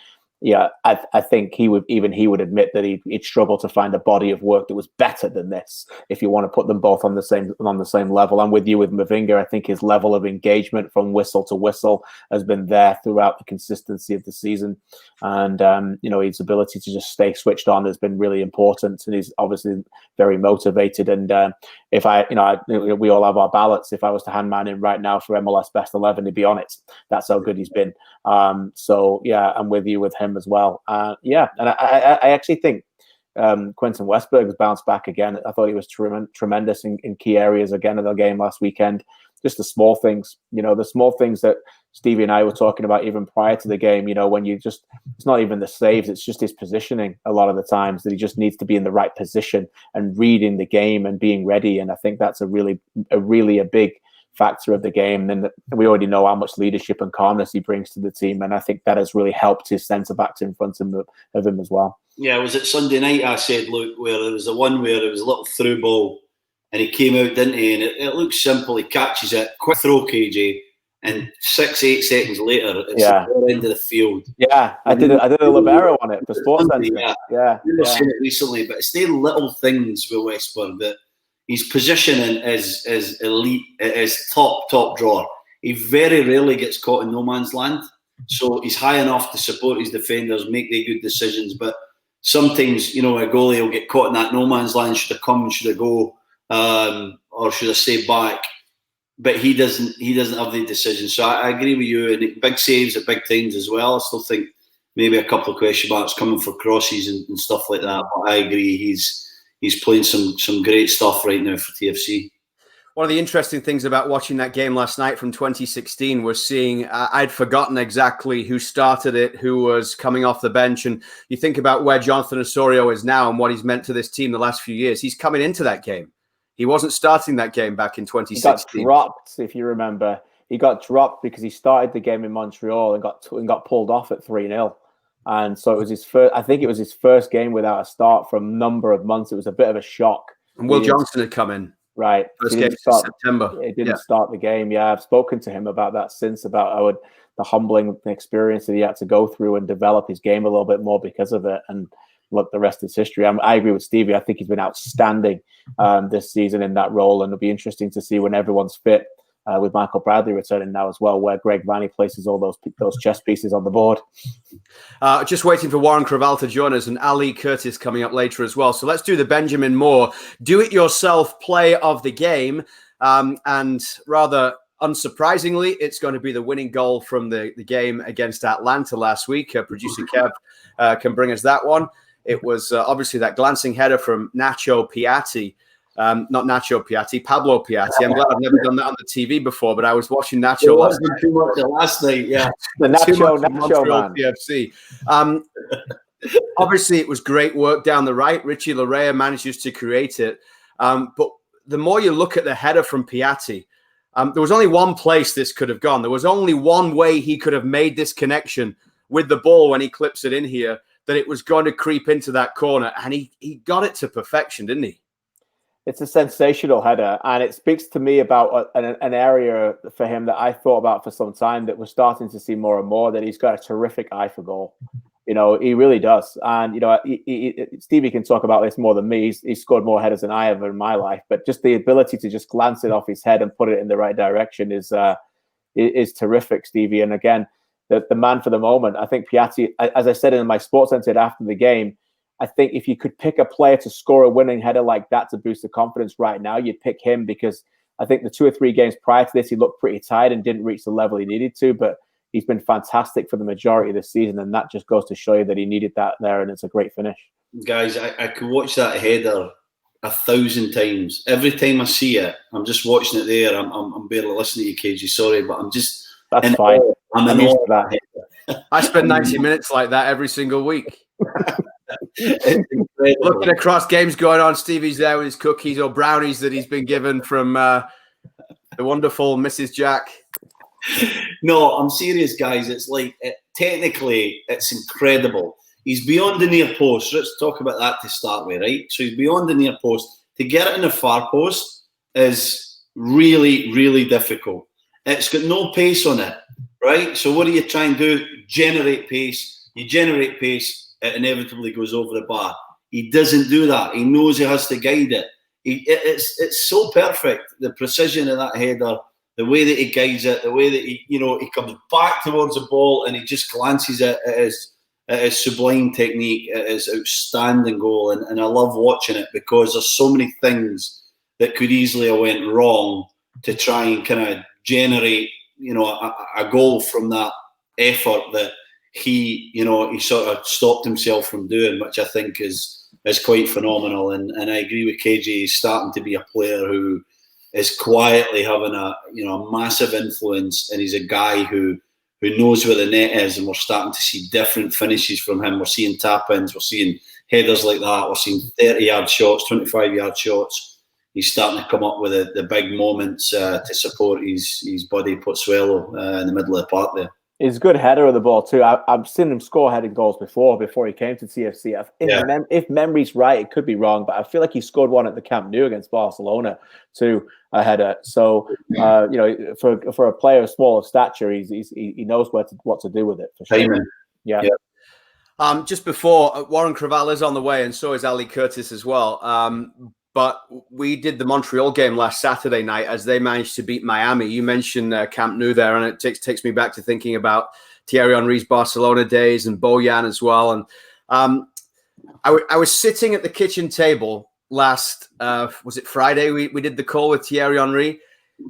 yeah, I think he would admit that he'd struggle to find a body of work that was better than this. If you want to put them both on the same level, I'm with you with Mavinga. I think his level of engagement from whistle to whistle has been there throughout the consistency of the season, and his ability to just stay switched on has been really important. And he's obviously very motivated. And if we all have our ballots. If I was to hand mine in right now for MLS Best 11, he'd be on it. That's how good he's been. So yeah, I'm with you with him as well. Yeah, and I actually think Quentin Westberg has bounced back again. I thought he was tremendous in key areas again in the game last weekend. Just the small things, the small things that Stevie and I were talking about even prior to the game, when it's not even the saves, it's just his positioning a lot of the times that he just needs to be in the right position and reading the game and being ready. And I think that's a really a big factor of the game. And we already know how much leadership and calmness he brings to the team. And I think that has really helped his centre backs in front of him as well. Yeah, was it Sunday night I said, look, where there was the one where it was a little through ball and he came out, didn't he? And it looks simple. He catches it, quick throw, KJ, and 6-8 seconds later, it's at the end of the field. Yeah, I did a libero on it for Sports Centre. Yeah. We've seen it recently, but it's the little things with Westberg that his positioning is elite. It is top drawer. He very rarely gets caught in no man's land, so he's high enough to support his defenders, make the good decisions. But sometimes, a goalie will get caught in that no man's land. Should I come? Should I go? Or should I stay back? But he doesn't have the decision. So I agree with you. And big saves at big times as well. I still think maybe a couple of question marks coming for crosses and stuff like that. But I agree, he's playing some great stuff right now for TFC. One of the interesting things about watching that game last night from 2016 was seeing, I'd forgotten exactly who started it, who was coming off the bench. And you think about where Jonathan Osorio is now and what he's meant to this team the last few years. He's coming into that game. He wasn't starting that game back in 2016. He got dropped, if you remember. He got dropped because he started the game in Montreal and got pulled off at 3-0. And so it was his first. I think it was his first game without a start for a number of months. It was a bit of a shock. And Will Johnson had come in. Right. First game in September. It didn't start the game. Yeah, I've spoken to him about that since, about the humbling experience that he had to go through and develop his game a little bit more because of it. And look, the rest is history. I agree with Stevie. I think he's been outstanding this season in that role. And it'll be interesting to see when everyone's fit, with Michael Bradley returning now as well, where Greg Vanny places all those chess pieces on the board. Just waiting for Warren Creavalle to join us and Ali Curtis coming up later as well. So let's do the Benjamin Moore do-it-yourself play of the game. And rather unsurprisingly, it's going to be the winning goal from the game against Atlanta last week. Producer Kev can bring us that one. It was obviously that glancing header from Nacho Piatti. Not Nacho Piatti, Pablo Piatti. I'm glad I've never done that on the TV before, but I was watching Nacho last night. Yeah, the Nacho Montreal PFC. Obviously, it was great work down the right. Richie Larea manages to create it, but the more you look at the header from Piatti, there was only one place this could have gone. There was only one way he could have made this connection with the ball when he clips it in here, that it was going to creep into that corner, and he got it to perfection, didn't he? It's a sensational header, and it speaks to me about an area for him that I thought about for some time, that we're starting to see more and more, that he's got a terrific eye for goal. He really does. And, Stevie can talk about this more than me. He's scored more headers than I ever in my life, but just the ability to just glance it off his head and put it in the right direction is terrific, Stevie. And again, the man for the moment, I think Piatti, as I said in my Sports Centre after the game, I think if you could pick a player to score a winning header like that to boost the confidence right now, you'd pick him, because I think the 2 or 3 games prior to this, he looked pretty tired and didn't reach the level he needed to, but he's been fantastic for the majority of the season, and that just goes to show you that he needed that there, and it's a great finish. Guys, I could watch that header 1,000 times. Every time I see it, I'm just watching it there. I'm barely listening to you, KG, sorry, but I'm just... That's fine. I'm used to that. I spend 90 minutes like that every single week. Looking across games going on, Stevie's there with his cookies or brownies that he's been given from the wonderful Mrs. Jack. No, I'm serious, guys. It's like, technically, it's incredible. He's beyond the near post. Let's talk about that to start with, right? So he's beyond the near post. To get it in the far post is really, really difficult. It's got no pace on it, right? So what do you try and do? Generate pace. You generate pace, it inevitably goes over the bar. He doesn't do that. He knows he has to guide it. It's so perfect, the precision of that header, the way that he guides it, the way that he comes back towards the ball and he just glances at his sublime technique. It is outstanding goal, and I love watching it because there's so many things that could easily have went wrong to try and kind of generate, a goal from that effort that he sort of stopped himself from doing, which I think is quite phenomenal. And I agree with KJ. He's starting to be a player who is quietly having a massive influence, and he's a guy who knows where the net is, and we're starting to see different finishes from him. We're seeing tap-ins, we're seeing headers like that, we're seeing 30-yard shots, 25-yard shots. He's starting to come up with the big moments to support his buddy Pozuelo in the middle of the park there. He's a good header of the ball too. I've seen him score heading goals before he came to TFC. If memory's right, it could be wrong, but I feel like he scored one at the Camp Nou against Barcelona too, a header. So for a player of smaller stature, he knows what to do with it for sure. Yeah. Just before, Warren Creavalle is on the way, and so is Ali Curtis as well. But we did the Montreal game last Saturday night as they managed to beat Miami. You mentioned Camp Nou there, and it takes me back to thinking about Thierry Henry's Barcelona days and Bojan as well. And I was sitting at the kitchen table last, was it Friday? We did the call with Thierry Henry.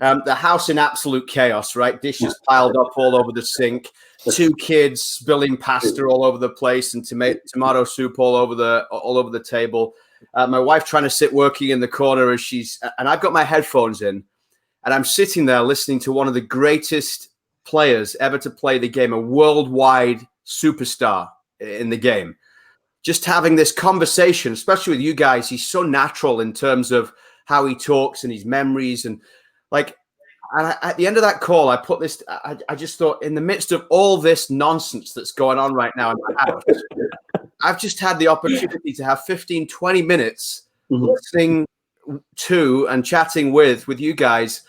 The house in absolute chaos, right? Dishes piled up all over the sink. 2 kids spilling pasta all over the place and tomato soup all over the table. My wife trying to sit working in the corner and I've got my headphones in, and I'm sitting there listening to one of the greatest players ever to play the game, a worldwide superstar in the game. Just having this conversation, especially with you guys, he's so natural in terms of how he talks and his memories. And at the end of that call, I put this, I just thought, in the midst of all this nonsense that's going on right now in my house, I've just had the opportunity to have 15, 20 minutes listening to and chatting with you guys,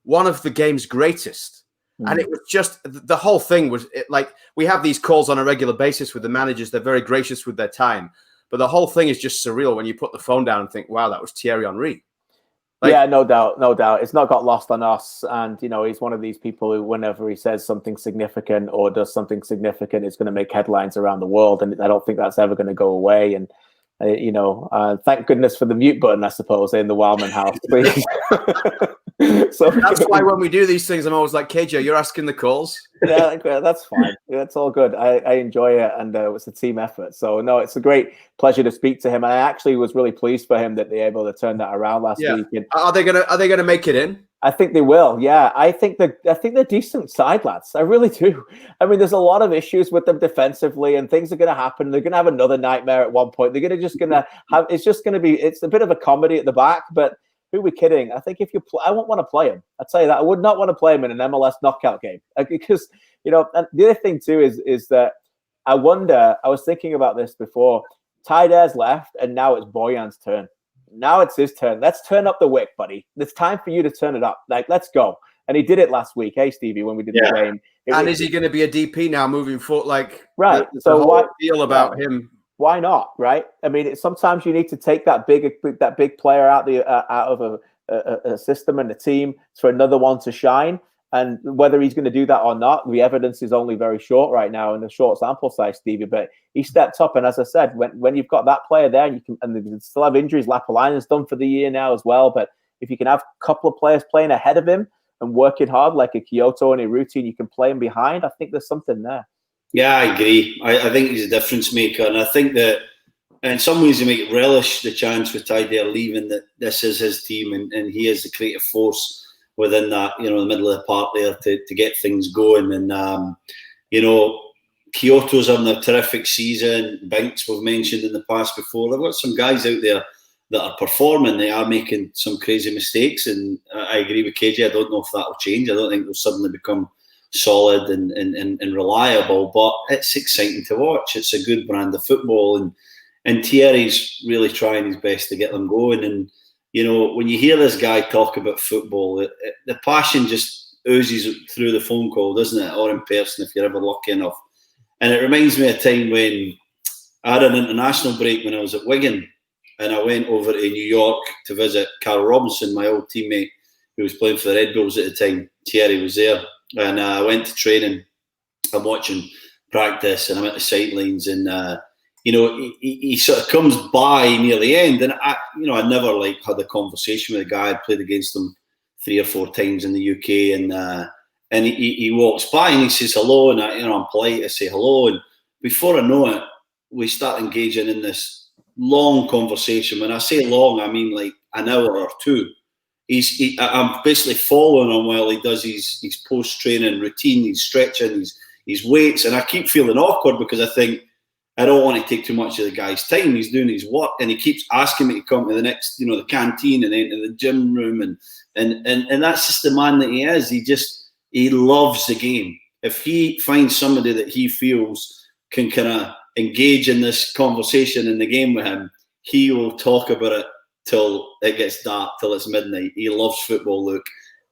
one of the game's greatest. And it was just, the whole thing was like, we have these calls on a regular basis with the managers. They're very gracious with their time. But the whole thing is just surreal when you put the phone down and think, wow, that was Thierry Henry. Yeah, no doubt. It's not got lost on us. And, he's one of these people who, whenever he says something significant or does something significant, it's going to make headlines around the world. And I don't think that's ever going to go away. And, thank goodness for the mute button, I suppose, in the Wildman house, please. So that's why when we do these things, I'm always like, KJ, you're asking the calls. Yeah, that's fine. That's all good. I enjoy it, and it's a team effort. So no, it's a great pleasure to speak to him. And I actually was really pleased for him that they were able to turn that around last week. And are they gonna make it in? I think they will. Yeah, I think they're decent side lads. I really do. I mean, there's a lot of issues with them defensively, and things are going to happen. They're going to have another nightmare at one point. They're just going to have. It's a bit of a comedy at the back, but. Who are we kidding? I think I won't want to play him. I'll tell you that. I would not want to play him in an MLS knockout game because, and the other thing too is that I was thinking about this before. Tyder's left and now it's Bojan's turn. Now it's his turn. Let's turn up the wick, buddy. It's time for you to turn it up. Let's go. And he did it last week. Hey, Stevie, when we did the game. Is he going to be a DP now moving forward? Right. So what deal about him? Why not? Right. I mean, sometimes you need to take that big player out of a system and a team for another one to shine. And whether he's going to do that or not, the evidence is only very short right now in the short sample size, Stevie. But he stepped up, and as I said, when you've got that player there, and they still have injuries. Lapalainen's done for the year now as well. But if you can have a couple of players playing ahead of him and working hard like a Kyoto and a routine, you can play him behind. I think there's something there. Yeah, I agree. I think he's a difference maker, and I think that in some ways he might relish the chance with Tyder leaving, that this is his team and he is the creative force within that, the middle of the park there to get things going. And Kyoto's having a terrific season. Binks we've mentioned in the past before. They've got some guys out there that are performing. They are making some crazy mistakes, and I agree with KJ. I don't know if that will change. I don't think they'll suddenly become solid and reliable, but it's exciting to watch. It's a good brand of football, and Thierry's really trying his best to get them going. And when you hear this guy talk about football, the passion just oozes through the phone call, doesn't it, or in person if you're ever lucky enough. And it reminds me of a time when I had an international break when I was at Wigan, and I went over to New York to visit Carl Robinson, my old teammate who was playing for the Red Bulls at the time. Thierry was there. And I went to training. I'm watching practice, and I'm at the sidelines, and he sort of comes by near the end, and I never like had a conversation with a guy. I played against him 3 or 4 times in the UK, and he walks by and he says hello, and I'm polite. I say hello, and before I know it, we start engaging in this long conversation. When I say long, I mean like an hour or two. I'm basically following him while he does his post-training routine, his stretching, his weights, and I keep feeling awkward because I think I don't want to take too much of the guy's time. He's doing his work, and he keeps asking me to come to the next, the canteen and then to the gym room, and that's just the man that he is. He loves the game. If he finds somebody that he feels can kind of engage in this conversation in the game with him, he will talk about it till it gets dark, till it's midnight. He loves football, Luke.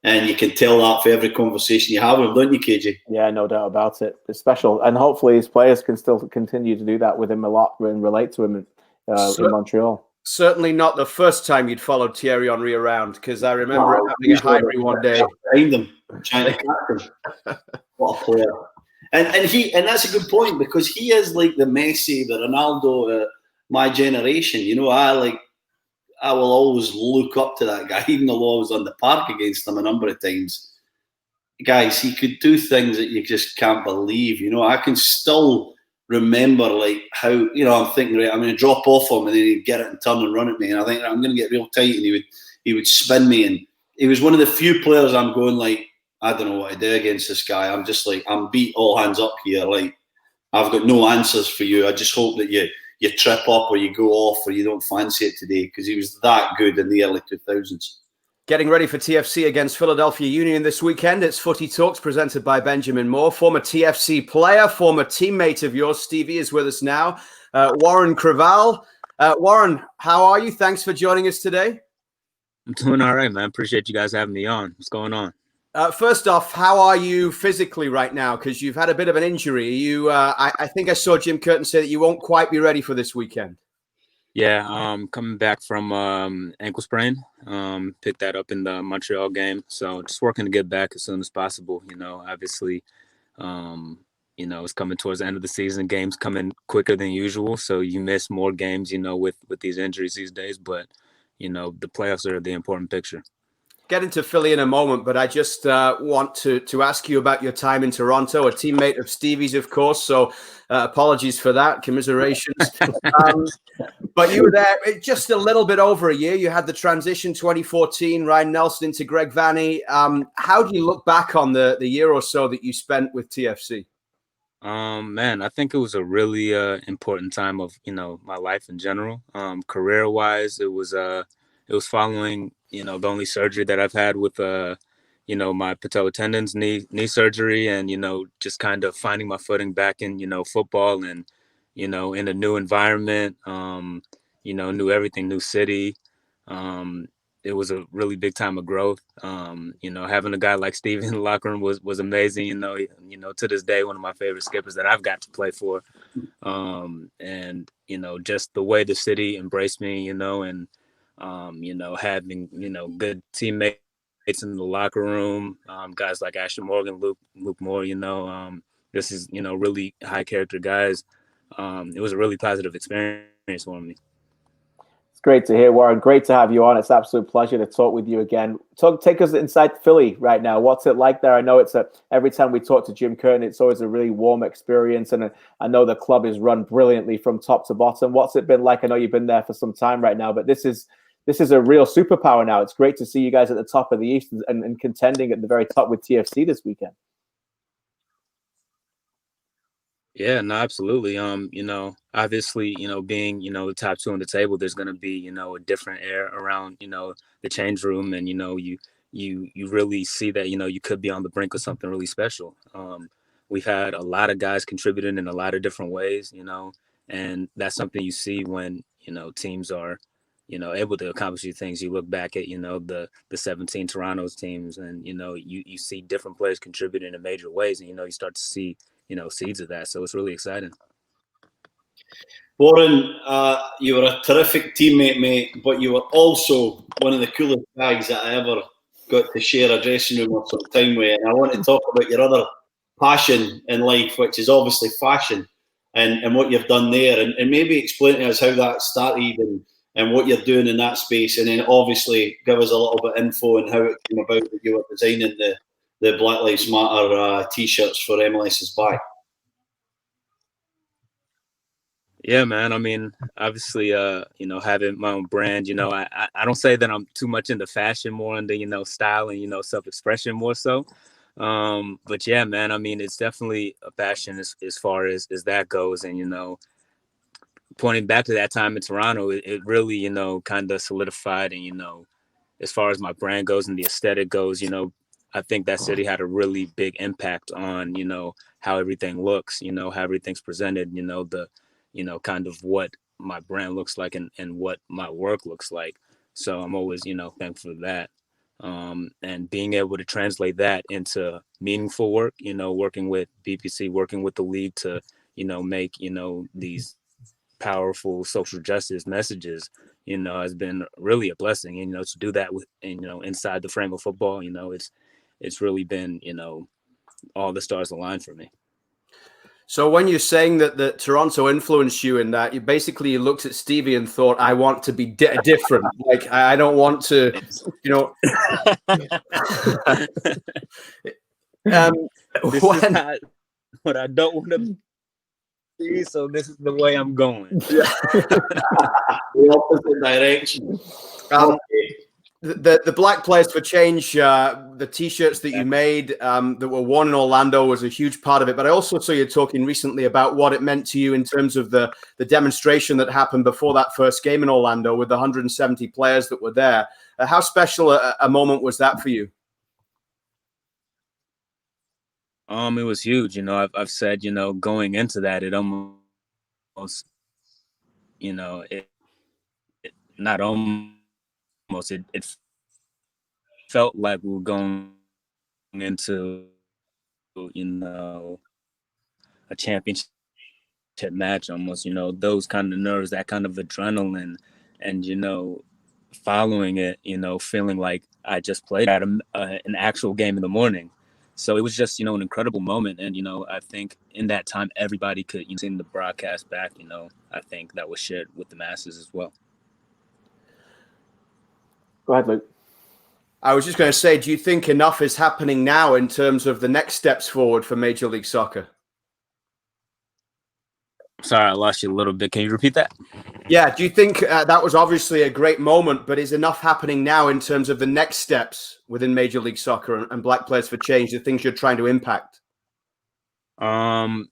And you can tell that for every conversation you have with him, don't you, KJ? Yeah, no doubt about it. It's special. And hopefully his players can still continue to do that with him a lot and relate to him in Montreal. Certainly not the first time you'd followed Thierry Henry around, because I remember having a Highbury one day. Behind him, trying to catch him. What a player. And that's a good point, because he is like the Messi, the Ronaldo, my generation. I will always look up to that guy, even though I was on the park against him a number of times. Guys, he could do things that you just can't believe. I can still remember like how, I'm thinking, right, I'm going to drop off him, and then he'd get it and turn and run at me. And I think I'm going to get real tight, and he would spin me. And he was one of the few players I'm going like, I don't know what to do against this guy. I'm just like, I'm beat all hands up here. Like, I've got no answers for you. I just hope that you trip up or you go off or you don't fancy it today, because he was that good in the early 2000s. Getting ready for TFC against Philadelphia Union this weekend. It's Footy Talks presented by Benjamin Moore. Former TFC player, former teammate of yours, Stevie, is with us now. Warren Creavalle. Warren, how are you? Thanks for joining us today. I'm doing all right, man. Appreciate you guys having me on. What's going on? First off, how are you physically right now? Because you've had a bit of an injury. I think I saw Jim Curtin say that you won't quite be ready for this weekend. Yeah, coming back from ankle sprain. Picked that up in the Montreal game. So just working to get back as soon as possible. Obviously, it's coming towards the end of the season. Games coming quicker than usual. So you miss more games, with these injuries these days. But, the playoffs are the important picture. Get into Philly in a moment, but I just want to ask you about your time in Toronto, a teammate of Stevie's, of course. So apologies for that, commiserations. But you were there just a little bit over a year. You had the transition 2014, Ryan Nelson into Greg Vanney. How do you look back on the year or so that you spent with TFC? Man, I think it was a really important time of my life in general. Career-wise, it was following the only surgery that I've had with my patellar tendons, knee surgery, and just kind of finding my footing back in football, and in a new environment, new everything, new city. It was a really big time of growth. Having a guy like Stevie in the locker room was amazing. To this day, one of my favorite skippers that I've got to play for. And just the way the city embraced me, and having, good teammates in the locker room, guys like Ashton Morgan, Luke Moore, this is, really high character guys. It was a really positive experience for me. It's great to hear, Warren. Great to have you on. It's an absolute pleasure to talk with you again. Take us inside Philly right now. What's it like there? I know every time we talk to Jim Curtin, it's always a really warm experience. And I know the club is run brilliantly from top to bottom. What's it been like? I know you've been there for some time right now, but this is a real superpower now. It's great to see you guys at the top of the East and contending at the very top with TFC this weekend. Yeah, no, absolutely. Obviously, being, the top two on the table, there's going to be, a different air around, the change room. And, you really see that, you could be on the brink of something really special. We've had a lot of guys contributing in a lot of different ways, and that's something you see when, teams are, able to accomplish these things. You look back at, the 17 Toronto's teams, and, you see different players contributing in major ways, and, you start to see, seeds of that. So it's really exciting. Warren, you were a terrific teammate, mate, but you were also one of the coolest guys that I ever got to share a dressing room or some time with. And I want to talk about your other passion in life, which is obviously fashion. and what you've done there, and maybe explain to us how that started and what you're doing in that space, and then obviously give us a little bit of info on how it came about that you were designing the Black Lives Matter t-shirts for MLS's back. Yeah, man. I mean, obviously, having my own brand, I don't say that I'm too much into fashion, more into, style and, self-expression more so. But yeah, man, I mean, it's definitely a passion as far as that goes. And, pointing back to that time in Toronto, it really, kind of solidified. And, as far as my brand goes and the aesthetic goes, I think that city had a really big impact on, how everything looks, how everything's presented, kind of what my brand looks like and what my work looks like. So I'm always, thankful for that. And being able to translate that into meaningful work, working with BPC, working with the league to, make, these powerful social justice messages, has been really a blessing. And, to do that with, inside the frame of football, it's really been, all the stars aligned for me. So when you're saying that Toronto influenced you in that, you looked at Stevie and thought, I want to be different. Like, I don't want to, this is not what I don't want to be, so this is the way I'm going. The opposite direction. The Black Players for Change, the T-shirts that you made that were worn in Orlando was a huge part of it. But I also saw you talking recently about what it meant to you in terms of the demonstration that happened before that first game in Orlando with the 170 players that were there. How special a moment was that for you? It was huge. I've said, going into that, it almost, not almost, it felt like we were going into, a championship match almost, those kind of nerves, that kind of adrenaline, and, following it, feeling like I just played at an actual game in the morning. So it was just, an incredible moment. And, I think in that time, everybody could, see the broadcast back, I think that was shared with the masses as well. Go ahead, Luke. I was just going to say, do you think enough is happening now in terms of the next steps forward for Major League Soccer? Sorry, I lost you a little bit. Can you repeat that? Yeah. Do you think that was obviously a great moment, but is enough happening now in terms of the next steps within Major League Soccer and Black Players for Change, the things you're trying to impact? I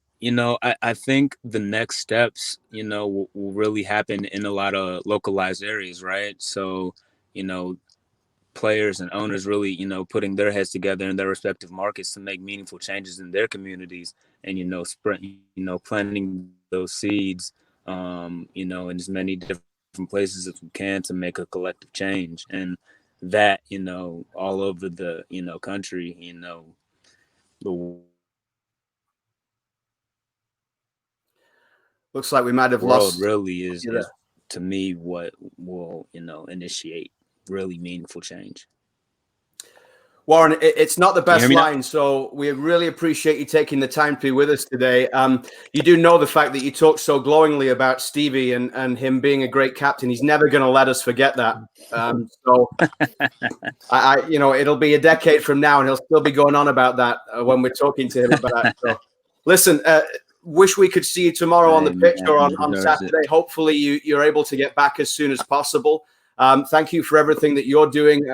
think the next steps, will really happen in a lot of localized areas, right? So, players and owners really, putting their heads together in their respective markets to make meaningful changes in their communities and, planting those seeds, in as many different places as we can to make a collective change. And that, all over the, country, the looks like we might have world lost. Really is to me what will, initiate really meaningful change. Warren, it's not the best line, so we really appreciate you taking the time to be with us today. You do know the fact that you talked so glowingly about Stevie and him being a great captain. He's never going to let us forget that. So, it'll be a decade from now, and he'll still be going on about that when we're talking to him about that. So, listen, wish we could see you tomorrow on the pitch or on Saturday. Hopefully, you're able to get back as soon as possible. Thank you for everything that you're doing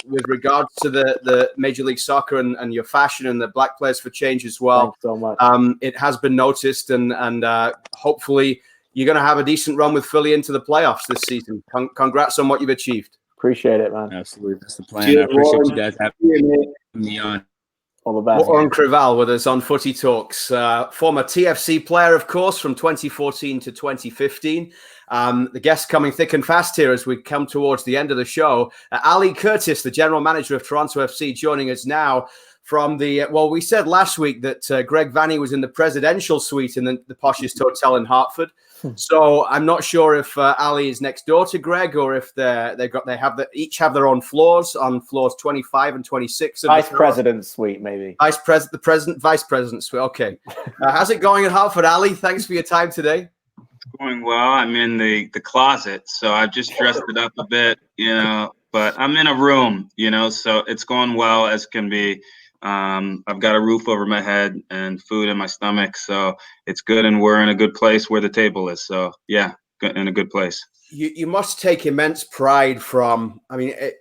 with regards to the Major League Soccer and your fashion and the Black Players for Change as well. Thanks so much. It has been noticed, and hopefully you're going to have a decent run with Philly into the playoffs this season. Congrats on what you've achieved. Appreciate it, man. Absolutely. That's the plan. I appreciate you guys having me on. All the best. Warren Creavalle with us on Footy Talks. Former TFC player, of course, from 2014 to 2015. The guests coming thick and fast here as we come towards the end of the show. Ali Curtis, the general manager of Toronto FC, joining us now. from the well, we said last week that Greg Vanny was in the presidential suite in the poshest hotel in Hartford. So I'm not sure if Ali is next door to Greg, or if they each have their own floors on floors 25 and 26. Vice President suite, maybe. Vice President suite. Okay. How's it going at Hartford, Ali? Thanks for your time today. Going well. I'm in the closet, so I've just dressed it up a bit, but I'm in a room, so it's going well as can be. I've got a roof over my head and food in my stomach, so it's good, and we're in a good place where the table is. So yeah, in a good place. You must take immense pride from,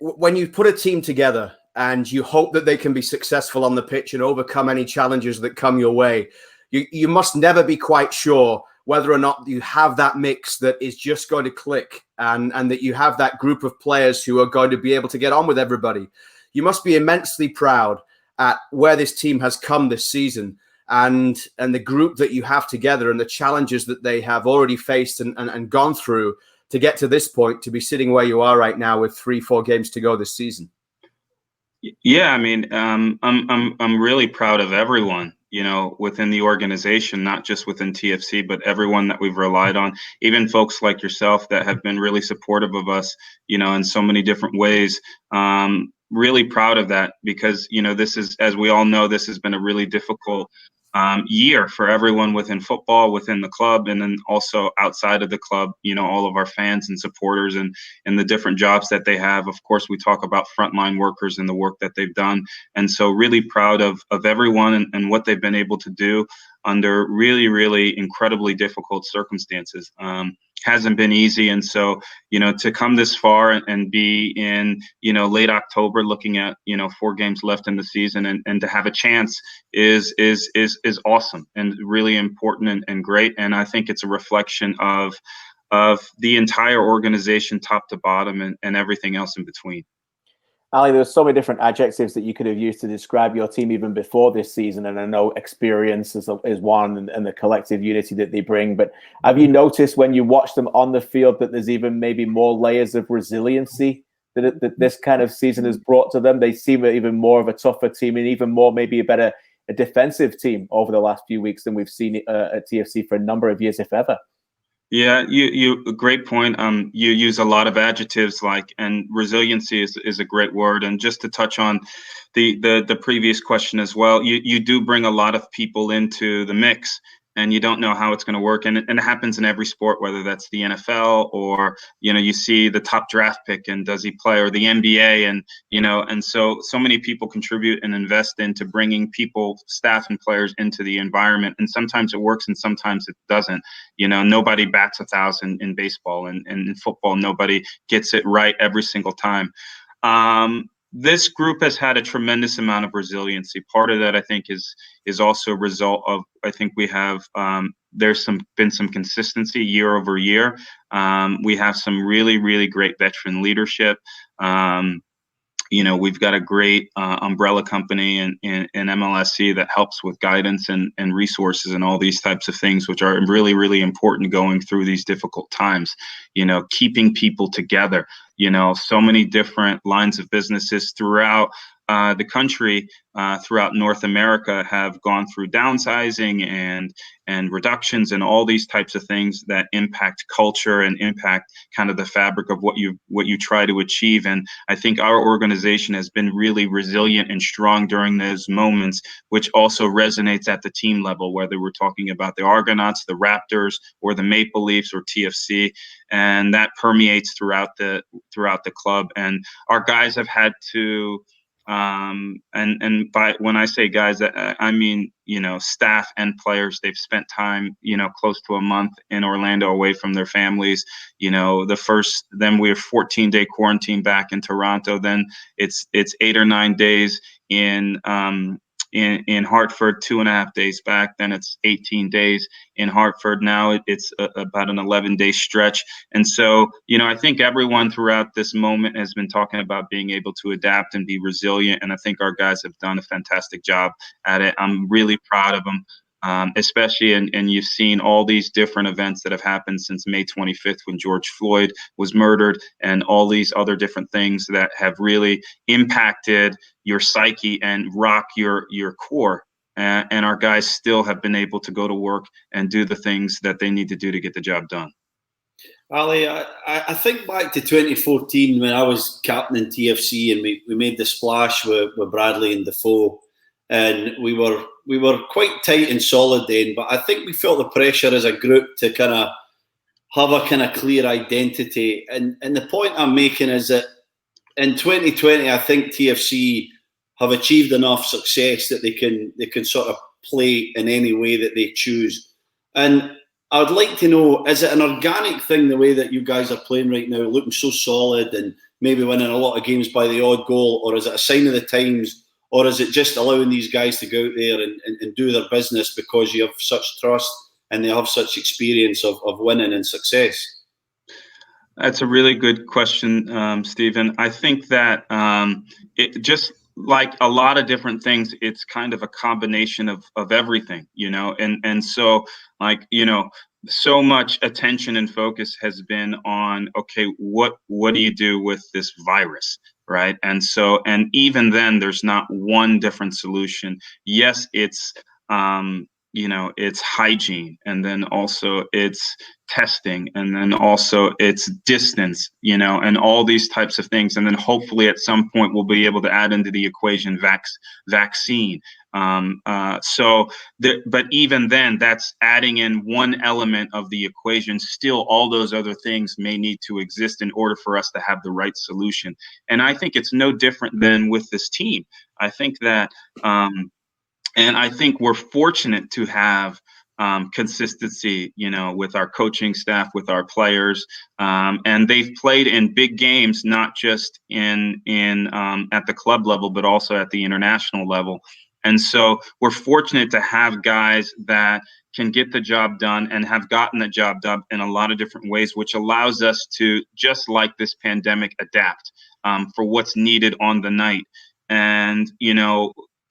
when you put a team together and you hope that they can be successful on the pitch and overcome any challenges that come your way, you must never be quite sure whether or not you have that mix that is just going to click, and that you have that group of players who are going to be able to get on with everybody. You must be immensely proud at where this team has come this season, and the group that you have together, and the challenges that they have already faced and gone through to get to this point, to be sitting where you are right now with 3-4 games to go this season. Yeah, I'm really proud of everyone, within the organization, not just within TFC, but everyone that we've relied on, even folks like yourself that have been really supportive of us, in so many different ways. Really proud of that, because, this is, as we all know, this has been a really difficult year for everyone within football, within the club, and then also outside of the club, all of our fans and supporters and the different jobs that they have. Of course, we talk about frontline workers and the work that they've done. And so really proud of everyone and what they've been able to do under really, really incredibly difficult circumstances. Hasn't been easy. And so, to come this far and be in, late October, looking at, 4 games left in the season, and to have a chance is awesome and really important and great. And I think it's a reflection of the entire organization, top to bottom, and everything else in between. Ali, there's so many different adjectives that you could have used to describe your team even before this season. And I know experience is one, and the collective unity that they bring. But have you noticed when you watch them on the field that there's even maybe more layers of resiliency that this kind of season has brought to them? They seem even more of a tougher team, and even more maybe a defensive team over the last few weeks than we've seen at TFC for a number of years, if ever. Yeah, you a great point. You use a lot of adjectives and resiliency is a great word. And just to touch on the previous question as well, you do bring a lot of people into the mix, and you don't know how it's going to work. And it happens in every sport, whether that's the NFL or, you see the top draft pick and does he play, or the NBA, and so many people contribute and invest into bringing people, staff and players into the environment. And sometimes it works and sometimes it doesn't. Nobody bats 1,000 in baseball, and in football, nobody gets it right every single time. This group has had a tremendous amount of resiliency. Part of that, I think, is also a result of, I think we have, there's been some consistency year over year. We have some really, really great veteran leadership. We've got a great umbrella company in MLSC that helps with guidance and resources and all these types of things, which are really, really important going through these difficult times. Keeping people together. So many different lines of businesses throughout the country, throughout North America, have gone through downsizing and reductions and all these types of things that impact culture and impact kind of the fabric of what you try to achieve. And I think our organization has been really resilient and strong during those moments, which also resonates at the team level, whether we're talking about the Argonauts, the Raptors, or the Maple Leafs, or TFC, and that permeates throughout the club. And our guys have had to, and by when I say guys, I mean, staff and players. They've spent time, close to a month in Orlando away from their families. Then we have 14-day quarantine back in Toronto. Then it's 8 or 9 days in Hartford, 2.5 days back. Then it's 18 days in Hartford. Now it's about an 11-day stretch. And so, I think everyone throughout this moment has been talking about being able to adapt and be resilient. And I think our guys have done a fantastic job at it. I'm really proud of them. especially, and you've seen all these different events that have happened since May 25th when George Floyd was murdered, and all these other different things that have really impacted your psyche and rock your core. And our guys still have been able to go to work and do the things that they need to do to get the job done. Ali, I think back to 2014 when I was captain in TFC, and we made the splash with Bradley and Defoe, and we were quite tight and solid then. But I think we felt the pressure as a group to kind of have a kind of clear identity. And the point I'm making is that in 2020, I think TFC have achieved enough success that they can sort of play in any way that they choose. And I would like to know, is it an organic thing, the way that you guys are playing right now, looking so solid and maybe winning a lot of games by the odd goal, or is it a sign of the times, or is it just allowing these guys to go out there and do their business because you have such trust and they have such experience of winning and success? That's a really good question, Stephen. I think that it just, like a lot of different things, it's kind of a combination of everything, and so, like, so much attention and focus has been on, okay, what do you do with this virus, right? And so, and even then, there's not one different solution. Yes, it's it's hygiene, and then also it's testing, and then also it's distance, and all these types of things. And then hopefully at some point we'll be able to add into the equation vaccine. But even then, that's adding in one element of the equation. Still, all those other things may need to exist in order for us to have the right solution. And I think it's no different than with this team. I think that, and I think we're fortunate to have consistency, with our coaching staff, with our players, and they've played in big games, not just in at the club level, but also at the international level. And so we're fortunate to have guys that can get the job done and have gotten the job done in a lot of different ways, which allows us to, just like this pandemic, adapt for what's needed on the night. And,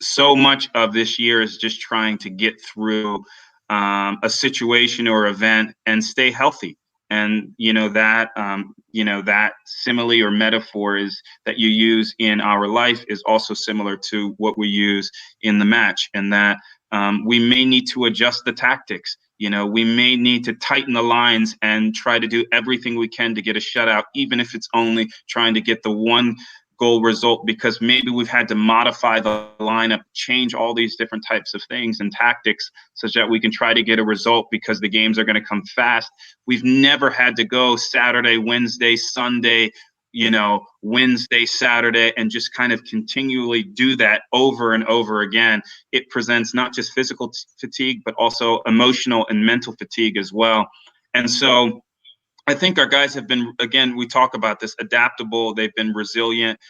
so much of this year is just trying to get through a situation or event and stay healthy. And that simile or metaphor is that you use in our life is also similar to what we use in the match, and that we may need to adjust the tactics. We may need to tighten the lines and try to do everything we can to get a shutout, even if it's only trying to get the one goal result, because maybe we've had to modify the lineup, change all these different types of things and tactics such that we can try to get a result, because the games are going to come fast. We've never had to go Saturday, Wednesday, Sunday, Wednesday, Saturday, and just kind of continually do that over and over again. It presents not just physical fatigue, but also emotional and mental fatigue as well. And so I think our guys have been, again, we talk about this, adaptable. They've been resilient.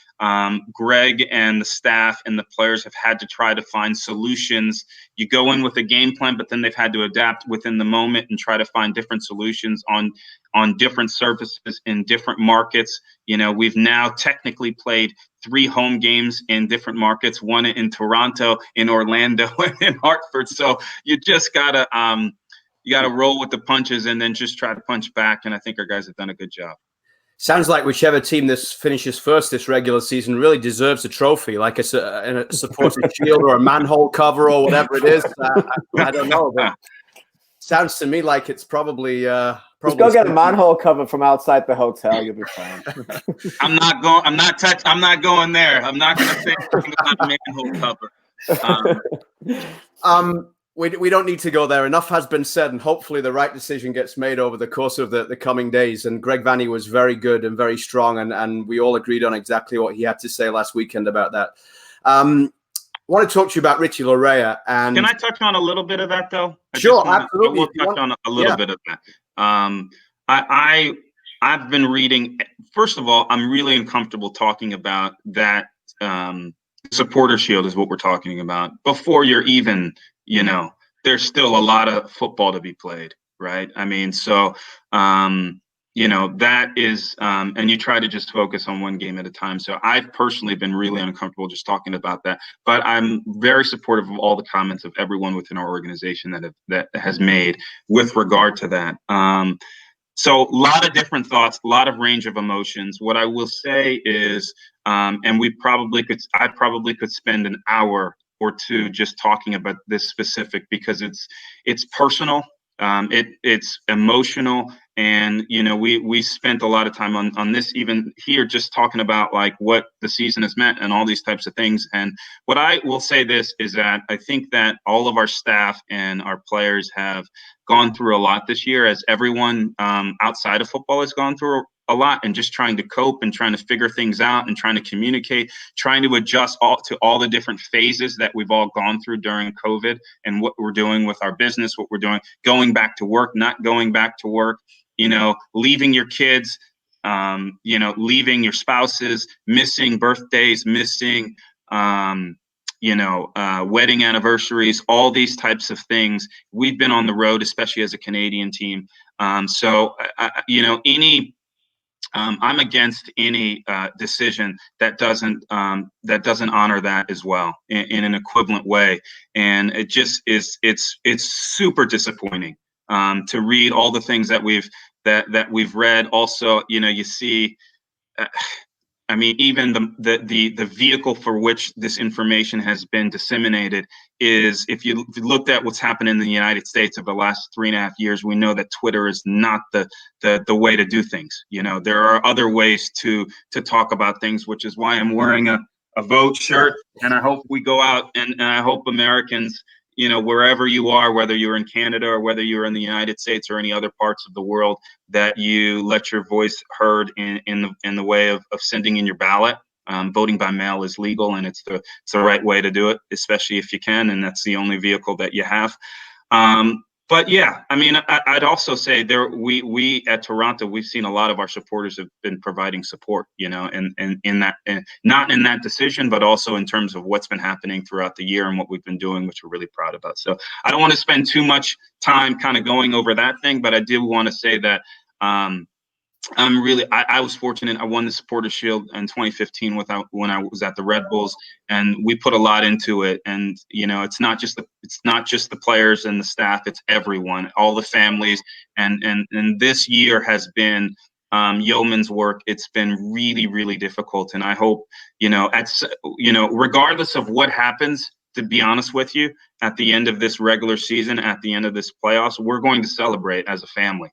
Greg and the staff and the players have had to try to find solutions. You go in with a game plan, but then they've had to adapt within the moment and try to find different solutions on different surfaces in different markets. We've now technically played 3 home games in different markets, one in Toronto, in Orlando, and in Hartford. So you just gotta roll with the punches and then just try to punch back. And I think our guys have done a good job. Sounds like whichever team this finishes first this regular season really deserves a trophy, like a supporter shield or a manhole cover or whatever it is. I don't know, but sounds to me like it's probably just go get a manhole cover from outside the hotel. You'll be fine. I'm not going there. I'm not going to say anything about manhole cover. We don't need to go there. Enough has been said, and hopefully the right decision gets made over the course of the coming days. And Greg Vanney was very good and very strong, and we all agreed on exactly what he had to say last weekend about that. I want to talk to you about Richie Laryea. And can I touch on a little bit of that, though? Sure, absolutely. I will touch on a little bit of that. I've been reading. First of all, I'm really uncomfortable talking about that. Supporter shield is what we're talking about. Before you're even, there's still a lot of football to be played, right? I mean, so that is, and you try to just focus on one game at a time. So I've personally been really uncomfortable just talking about that, but I'm very supportive of all the comments of everyone within our organization that has made with regard to that. So a lot of different thoughts, a lot of range of emotions. What I will say is, and I probably could spend an hour or two just talking about this specific, because it's personal, it's emotional, and we spent a lot of time on this, even here, just talking about like what the season has meant and all these types of things. And what I will say this is that I think that all of our staff and our players have gone through a lot this year, as everyone outside of football has gone through a lot, and just trying to cope and trying to figure things out and trying to communicate, trying to adjust to all the different phases that we've all gone through during COVID, and what we're doing with our business, what we're doing, going back to work, not going back to work, leaving your kids, leaving your spouses, missing birthdays, missing, wedding anniversaries, all these types of things. We've been on the road, especially as a Canadian team. I'm against any decision that doesn't honor that as well in an equivalent way, and it just is. It's super disappointing to read all the things that we've read. Also, you see. Even the vehicle for which this information has been disseminated is, if you looked at what's happened in the United States over the last 3.5 years, we know that Twitter is not the way to do things. There are other ways to talk about things, which is why I'm wearing a vote shirt, and I hope we go out and I hope Americans, wherever you are, whether you're in Canada or whether you're in the United States or any other parts of the world, that you let your voice heard in the way of sending in your ballot. Voting by mail is legal, and it's the right way to do it, especially if you can, and that's the only vehicle that you have. But yeah, I'd also say we at Toronto, we've seen a lot of our supporters have been providing support, and in that, not in that decision, but also in terms of what's been happening throughout the year and what we've been doing, which we're really proud about. So I don't want to spend too much time kind of going over that thing, but I do want to say that I was fortunate. I won the Supporters Shield in 2015 when I was at the Red Bulls, and we put a lot into it. And it's not just the players and the staff; it's everyone, all the families. And this year has been yeoman's work. It's been really, really difficult. And I hope regardless of what happens, to be honest with you, at the end of this regular season, at the end of this playoffs, we're going to celebrate as a family.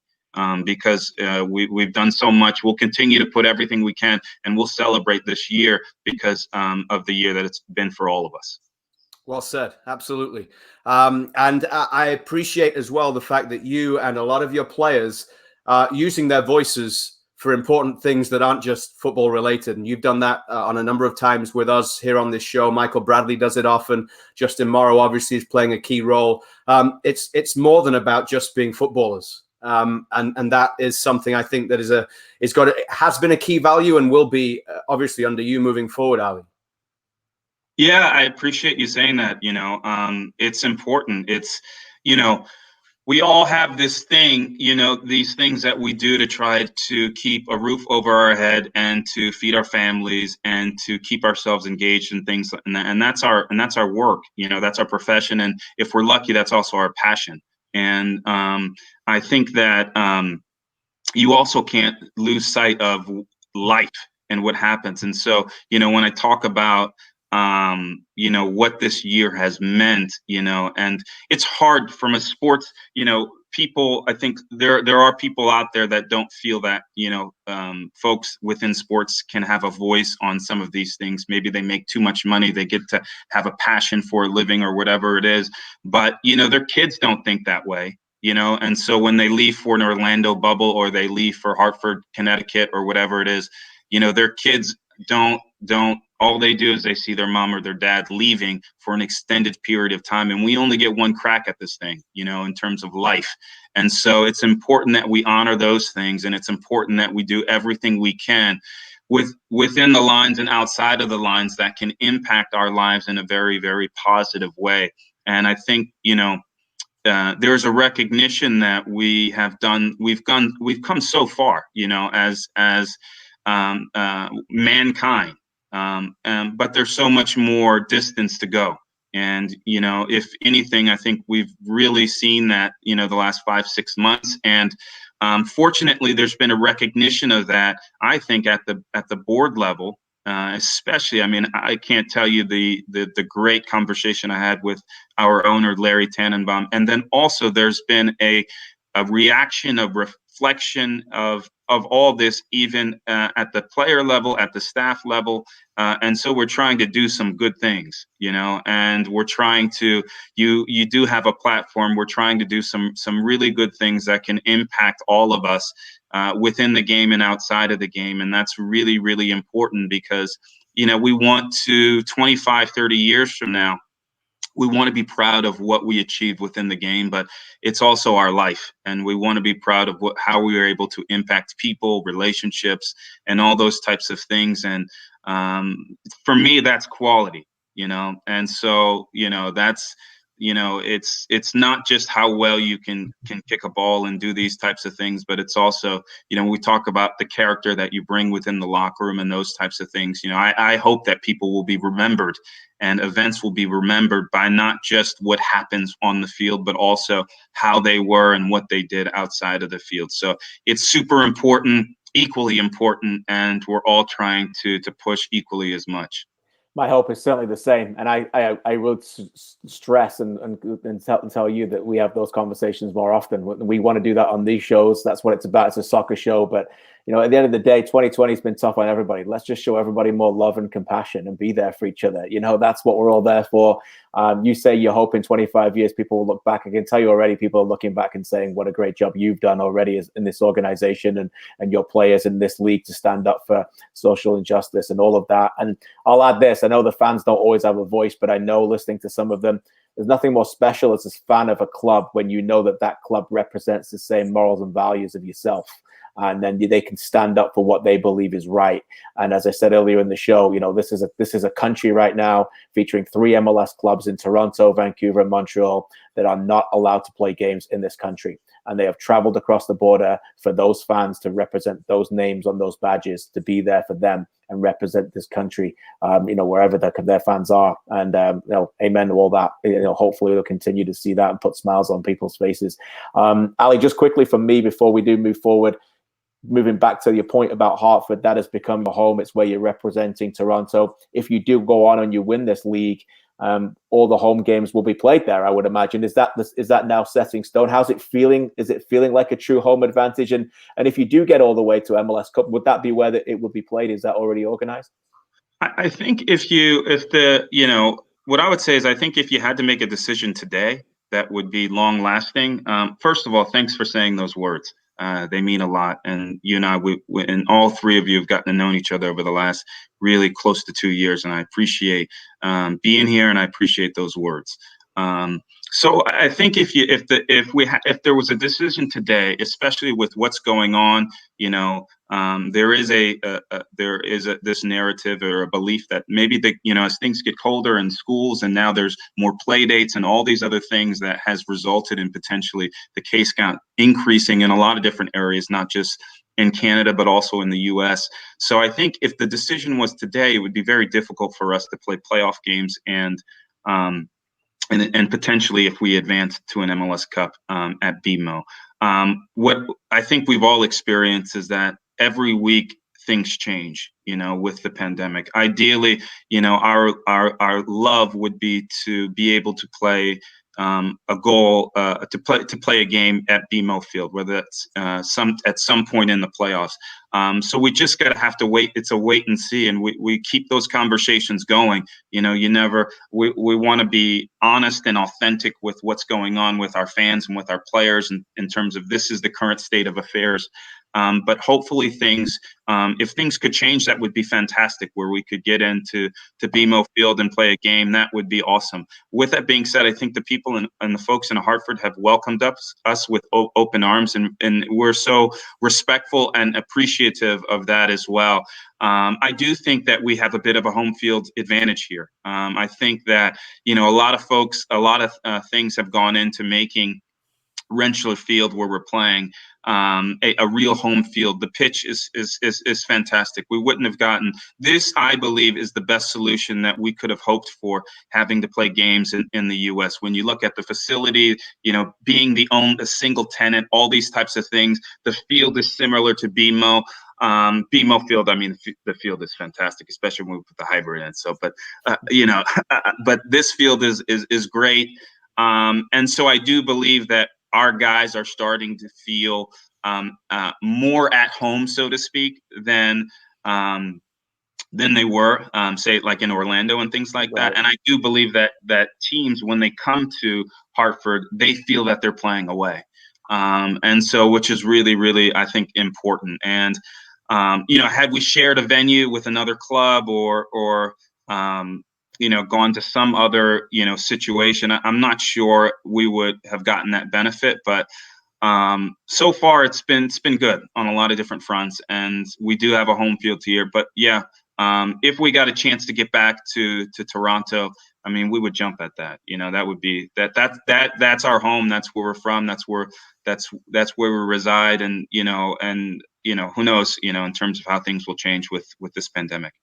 Because we've done so much. We'll continue to put everything we can, and we'll celebrate this year because of the year that it's been for all of us. Well said. Absolutely. And I appreciate as well the fact that you and a lot of your players are using their voices for important things that aren't just football related. And you've done that on a number of times with us here on this show. Michael Bradley does it often. Justin Morrow obviously is playing a key role. It's more than about just being footballers. And that is something I think that has been a key value and will be obviously under you moving forward, Ali. Yeah, I appreciate you saying that. It's important. It's, we all have this thing, these things that we do to try to keep a roof over our head and to feed our families and to keep ourselves engaged in things. And that's our work. That's our profession. And if we're lucky, that's also our passion. And I think that you also can't lose sight of life and what happens. And so, when I talk about, what this year has meant, and it's hard from a sports, people, I think there are people out there that don't feel that, folks within sports can have a voice on some of these things. Maybe they make too much money. They get to have a passion for a living or whatever it is. But, their kids don't think that way, and so when they leave for an Orlando bubble or they leave for Hartford, Connecticut or whatever it is, their kids don't all they do is they see their mom or their dad leaving for an extended period of time. And we only get one crack at this thing, in terms of life. And so it's important that we honor those things. And it's important that we do everything we can within the lines and outside of the lines that can impact our lives in a very, very positive way. And I think, there's a recognition that we've come so far, as mankind, but there's so much more distance to go. And if anything, I think we've really seen that the last 5-6 months, and fortunately, there's been a recognition of that. I think at the board level. Especially, I mean, I can't tell you the great conversation I had with our owner, Larry Tannenbaum. And then also there's been a reaction, of reflection of all this, even at the player level, at the staff level. And so we're trying to do some good things, and we're trying to, you do have a platform. We're trying to do some really good things that can impact all of us within the game and outside of the game. And that's really, really important, because, we want to 25, 30 years from now, we want to be proud of what we achieved within the game, but it's also our life. And we want to be proud of how we were able to impact people, relationships, and all those types of things. And for me, that's quality, and so, that's, it's not just how well you can kick a ball and do these types of things, but it's also, we talk about the character that you bring within the locker room and those types of things. I hope that people will be remembered, and events will be remembered by not just what happens on the field, but also how they were and what they did outside of the field. So it's super important, equally important, and we're all trying to push equally as much. My hope is certainly the same, and I would stress and tell you that we have those conversations more often. We want to do that on these shows. That's what it's about. It's a soccer show, but at the end of the day, 2020 has been tough on everybody. Let's just show everybody more love and compassion and be there for each other. That's what we're all there for. You say you hope in 25 years people will look back. I can tell you already, people are looking back and saying what a great job you've done already in this organization and your players in this league to stand up for social injustice and all of that. And I'll add this. I know the fans don't always have a voice, but I know, listening to some of them, there's nothing more special as a fan of a club when you know that club represents the same morals and values of yourself. And then they can stand up for what they believe is right. And as I said earlier in the show, this is a country right now featuring 3 MLS clubs in Toronto, Vancouver, and Montreal that are not allowed to play games in this country. And they have traveled across the border for those fans to represent those names on those badges, to be there for them and represent this country, wherever their fans are. And, amen to all that. Hopefully we'll continue to see that and put smiles on people's faces. Ali, just quickly from me before we do move forward, moving back to your point about Hartford, that has become a home. It's where you're representing Toronto. If you do go on and you win this league, all the home games will be played there, I would imagine. Is that now set in stone? How's it feeling? Is it feeling like a true home advantage? And if you do get all the way to MLS Cup, would that be where it would be played? Is that already organized? I think what I would say is, I think if you had to make a decision today that would be long lasting, first of all, thanks for saying those words. They mean a lot. And you and I, and all 3 of you have gotten to know each other over the last really close to 2 years. And I appreciate being here, and I appreciate those words. So I think if there was a decision today, especially with what's going on, there is this narrative or a belief that maybe as things get colder in schools, and now there's more play dates and all these other things, that has resulted in potentially the case count increasing in a lot of different areas, not just in Canada, but also in the US. So I think if the decision was today, it would be very difficult for us to play playoff games and potentially if we advance to an MLS Cup at BMO. What I think we've all experienced is that every week things change, with the pandemic. Ideally, our love would be to be able to play to play a game at BMO Field, whether that's at some point in the playoffs. So we just have to wait. It's a wait and see, and we keep those conversations going. We want to be honest and authentic with what's going on with our fans and with our players in terms of this is the current state of affairs. But hopefully things, if things could change, that would be fantastic, where we could get into BMO Field and play a game. That would be awesome. With that being said, I think the people and the folks in Hartford have welcomed us with open arms, and we're so respectful and appreciative of that as well. I do think that we have a bit of a home field advantage here. I think that, a lot of folks, a lot of things have gone into making Rentschler Field, where we're playing, a real home field. The pitch is fantastic. We wouldn't have gotten this. I believe is the best solution that we could have hoped for, having to play games in the U.S. When you look at the facility, being a single tenant, all these types of things. The field is similar to BMO. BMO Field, I mean, the field is fantastic, especially when we put the hybrid in. So, but but this field is great, and so I do believe that our guys are starting to feel more at home, so to speak, than they were, say, like in Orlando and things like that. And I do believe that teams, when they come to Hartford, they feel that they're playing away. And so, which is really, really, I think, important. And, had we shared a venue with another club or gone to some other, situation, I'm not sure we would have gotten that benefit. But so far, it's been good on a lot of different fronts. And we do have a home field here. But yeah, if we got a chance to get back to Toronto, I mean, we would jump at that. That would be that's our home. That's where we're from. That's where we reside. And who knows, in terms of how things will change with this pandemic.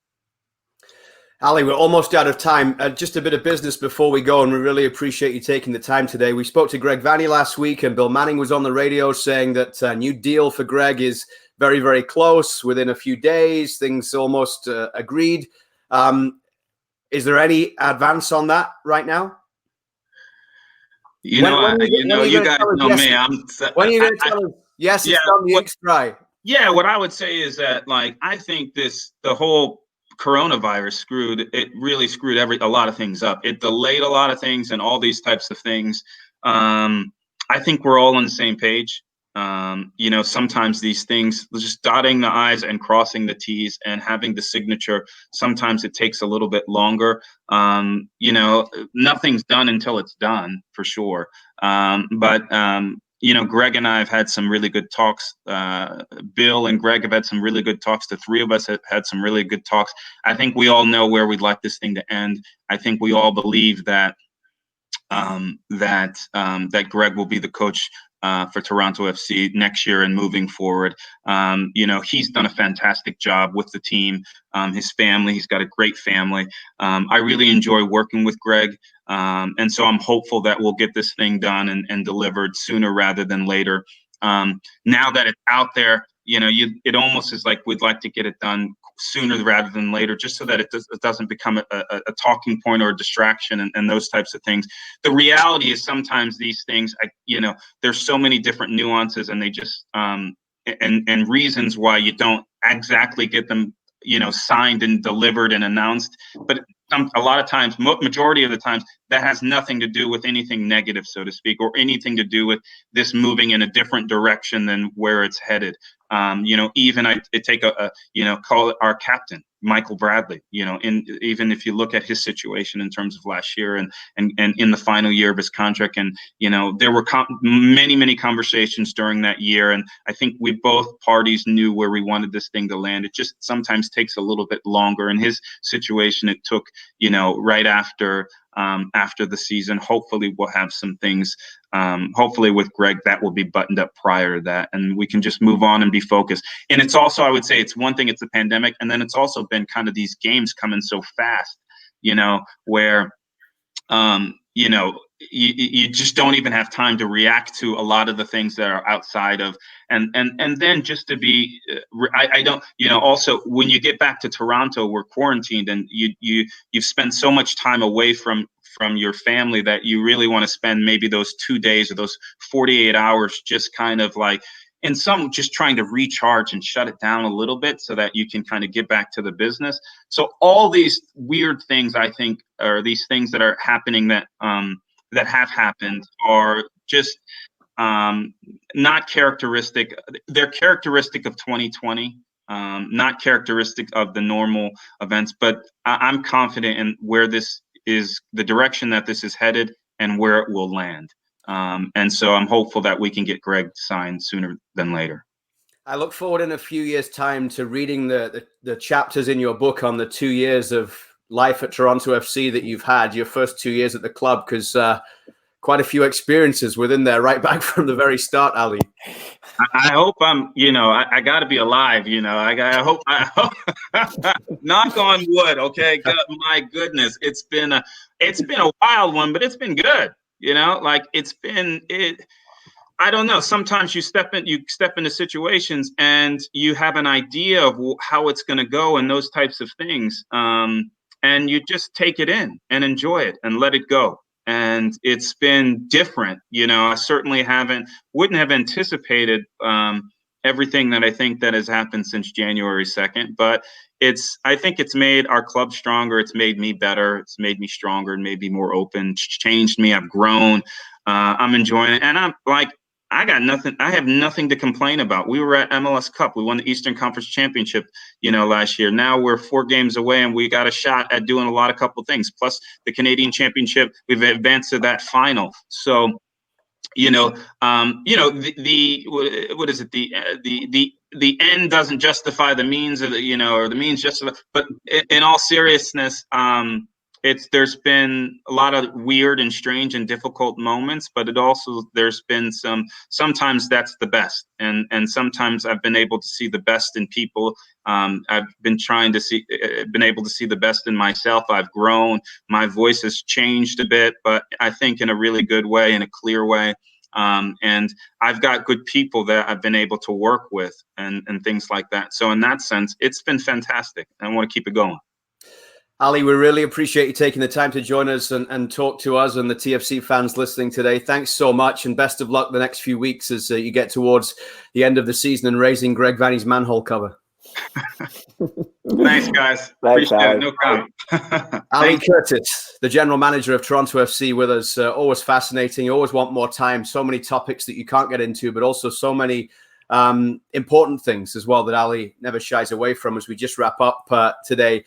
Ali, we're almost out of time. Just a bit of business before we go, and we really appreciate you taking the time today. We spoke to Greg Vanney last week, and Bill Manning was on the radio saying that a new deal for Greg is very, very close, within a few days. Things almost agreed. Is there any advance on that right now? You guys know me. When are you going to tell us, yes, it's done, the ink's dry? Yeah, what I would say is that, I think the whole coronavirus really screwed a lot of things up. It delayed a lot of things and all these types of things. I think we're all on the same page. Sometimes these things, just dotting the I's and crossing the T's and having the signature, sometimes it takes a little bit longer. Nothing's done until it's done, for sure. But Greg and I have had some really good talks. Bill and Greg have had some really good talks. The three of us have had some really good talks. I think we all know where we'd like this thing to end. I think we all believe that Greg will be the coach for Toronto FC next year and moving forward. He's done a fantastic job with the team, his family. He's got a great family. I really enjoy working with Greg. And so I'm hopeful that we'll get this thing done and delivered sooner rather than later. Now that it's out there, it almost is like we'd like to get it done sooner rather than later, just so that it doesn't become a talking point or a distraction and those types of things. The reality is sometimes these things, there's so many different nuances, and they just and reasons why you don't exactly get them signed and delivered and announced. But a lot of times, majority of the times, that has nothing to do with anything negative, so to speak, or anything to do with this moving in a different direction than where it's headed. Even I take call it our captain, Michael Bradley, even if you look at his situation in terms of last year and in the final year of his contract, and, there were many conversations during that year. And I think we both parties knew where we wanted this thing to land. It just sometimes takes a little bit longer. In his situation, it took, right after the season. Hopefully we'll have some things, hopefully with Greg, that will be buttoned up prior to that, and we can just move on and be focused. And it's also, I would say, it's one thing, it's the pandemic, and then it's also been kind of these games coming so fast, where you just don't even have time to react to a lot of the things that are outside of, and then just to be, I don't, also when you get back to Toronto, we're quarantined, and you've spent so much time away from your family that you really want to spend maybe those 2 days or those 48 hours just kind of like, and some just trying to recharge and shut it down a little bit so that you can kind of get back to the business. So all these weird things, I think, are these things that are happening that have happened are just, not characteristic. They're characteristic of 2020, not characteristic of the normal events. But I'm confident in where this is, the direction that this is headed, and where it will land. And so I'm hopeful that we can get Greg signed sooner than later. I look forward in a few years' time to reading the chapters in your book on the 2 years of life at Toronto FC that you've had, your first 2 years at the club, because quite a few experiences within there, right back from the very start, Ali. I hope I'm, I got to be alive, I hope, knock on wood. Okay. God, my goodness. It's been a wild one, but it's been good. I don't know. Sometimes you step into situations and you have an idea of how it's going to go and those types of things. And you just take it in and enjoy it and let it go. And it's been different. I certainly wouldn't have anticipated everything that I think that has happened since January 2nd. But I think it's made our club stronger. It's made me better. It's made me stronger and made me more open, changed me. I've grown. I'm enjoying it. And I'm like, I have nothing to complain about. We were at MLS Cup. We won the Eastern Conference Championship, last year. Now we're 4 games away and we got a shot at doing a couple things. Plus the Canadian Championship, we've advanced to that final. So, what is it? The end doesn't justify the means, or the means justify. But in all seriousness, there's been a lot of weird and strange and difficult moments, but there's been sometimes that's the best. And sometimes I've been able to see the best in people. I've been able to see the best in myself. I've grown. My voice has changed a bit, but I think in a really good way, in a clear way. And I've got good people that I've been able to work with and things like that. So in that sense, it's been fantastic. I want to keep it going. Ali, we really appreciate you taking the time to join us and talk to us and the TFC fans listening today. Thanks so much, and best of luck the next few weeks as you get towards the end of the season and raising Greg Vanney's manhole cover. Thanks, guys. Appreciate it. No comment. Ali Curtis, the general manager of Toronto FC, with us. Always fascinating. You always want more time. So many topics that you can't get into, but also so many important things as well that Ali never shies away from. As we just wrap up today,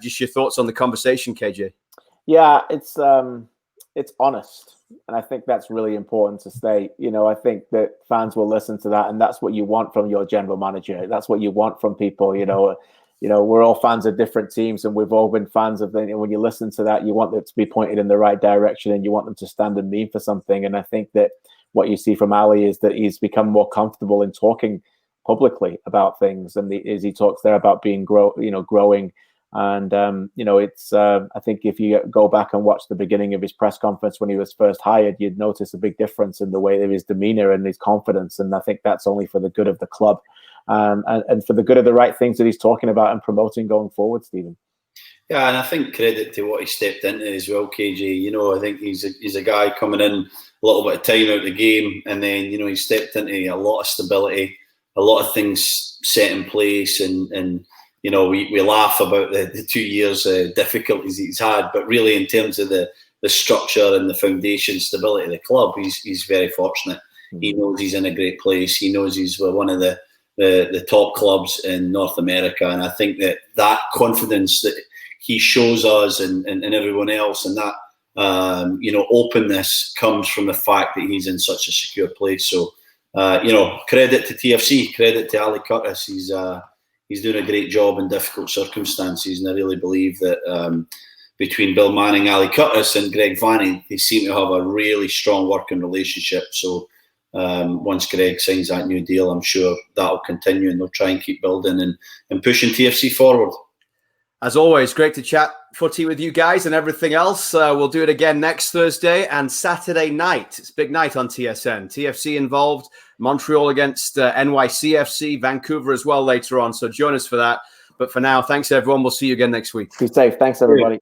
just your thoughts on the conversation, KJ. Yeah, it's honest, and I think that's really important to state. I think that fans will listen to that, and that's what you want from your general manager. That's what you want from people. We're all fans of different teams, and we've all been fans of them. And when you listen to that, you want them to be pointed in the right direction, and you want them to stand and mean for something. And I think that what you see from Ali is that he's become more comfortable in talking publicly about things, and as he talks there about being growing. And it's I think if you go back and watch the beginning of his press conference when he was first hired, you'd notice a big difference in the way of his demeanor and his confidence. And I think that's only for the good of the club, and for the good of the right things that he's talking about and promoting going forward, Stephen. Yeah, and I think credit to what he stepped into as well, KJ. I think he's a guy coming in a little bit of time out of the game, and then he stepped into a lot of stability, a lot of things set in place, and we laugh about the 2 years difficulties he's had, but really in terms of the structure and the foundation stability of the club, he's very fortunate. He knows he's in a great place. He knows he's one of the top clubs in North America, and I think that confidence that he shows us and everyone else, and that openness comes from the fact that he's in such a secure place. So credit to TFC, credit to Ali Curtis. He's doing a great job in difficult circumstances, and I really believe that between Bill Manning, Ali Curtis, and Greg Vanney, they seem to have a really strong working relationship. So once Greg signs that new deal, I'm sure that'll continue, and they'll try and keep building and pushing TFC forward. As always, great to chat footy with you guys and everything else. We'll do it again next Thursday and Saturday night. It's a big night on TSN. TFC involved, Montreal against NYCFC, Vancouver as well later on. So join us for that. But for now, thanks everyone. We'll see you again next week. Be safe. Thanks everybody.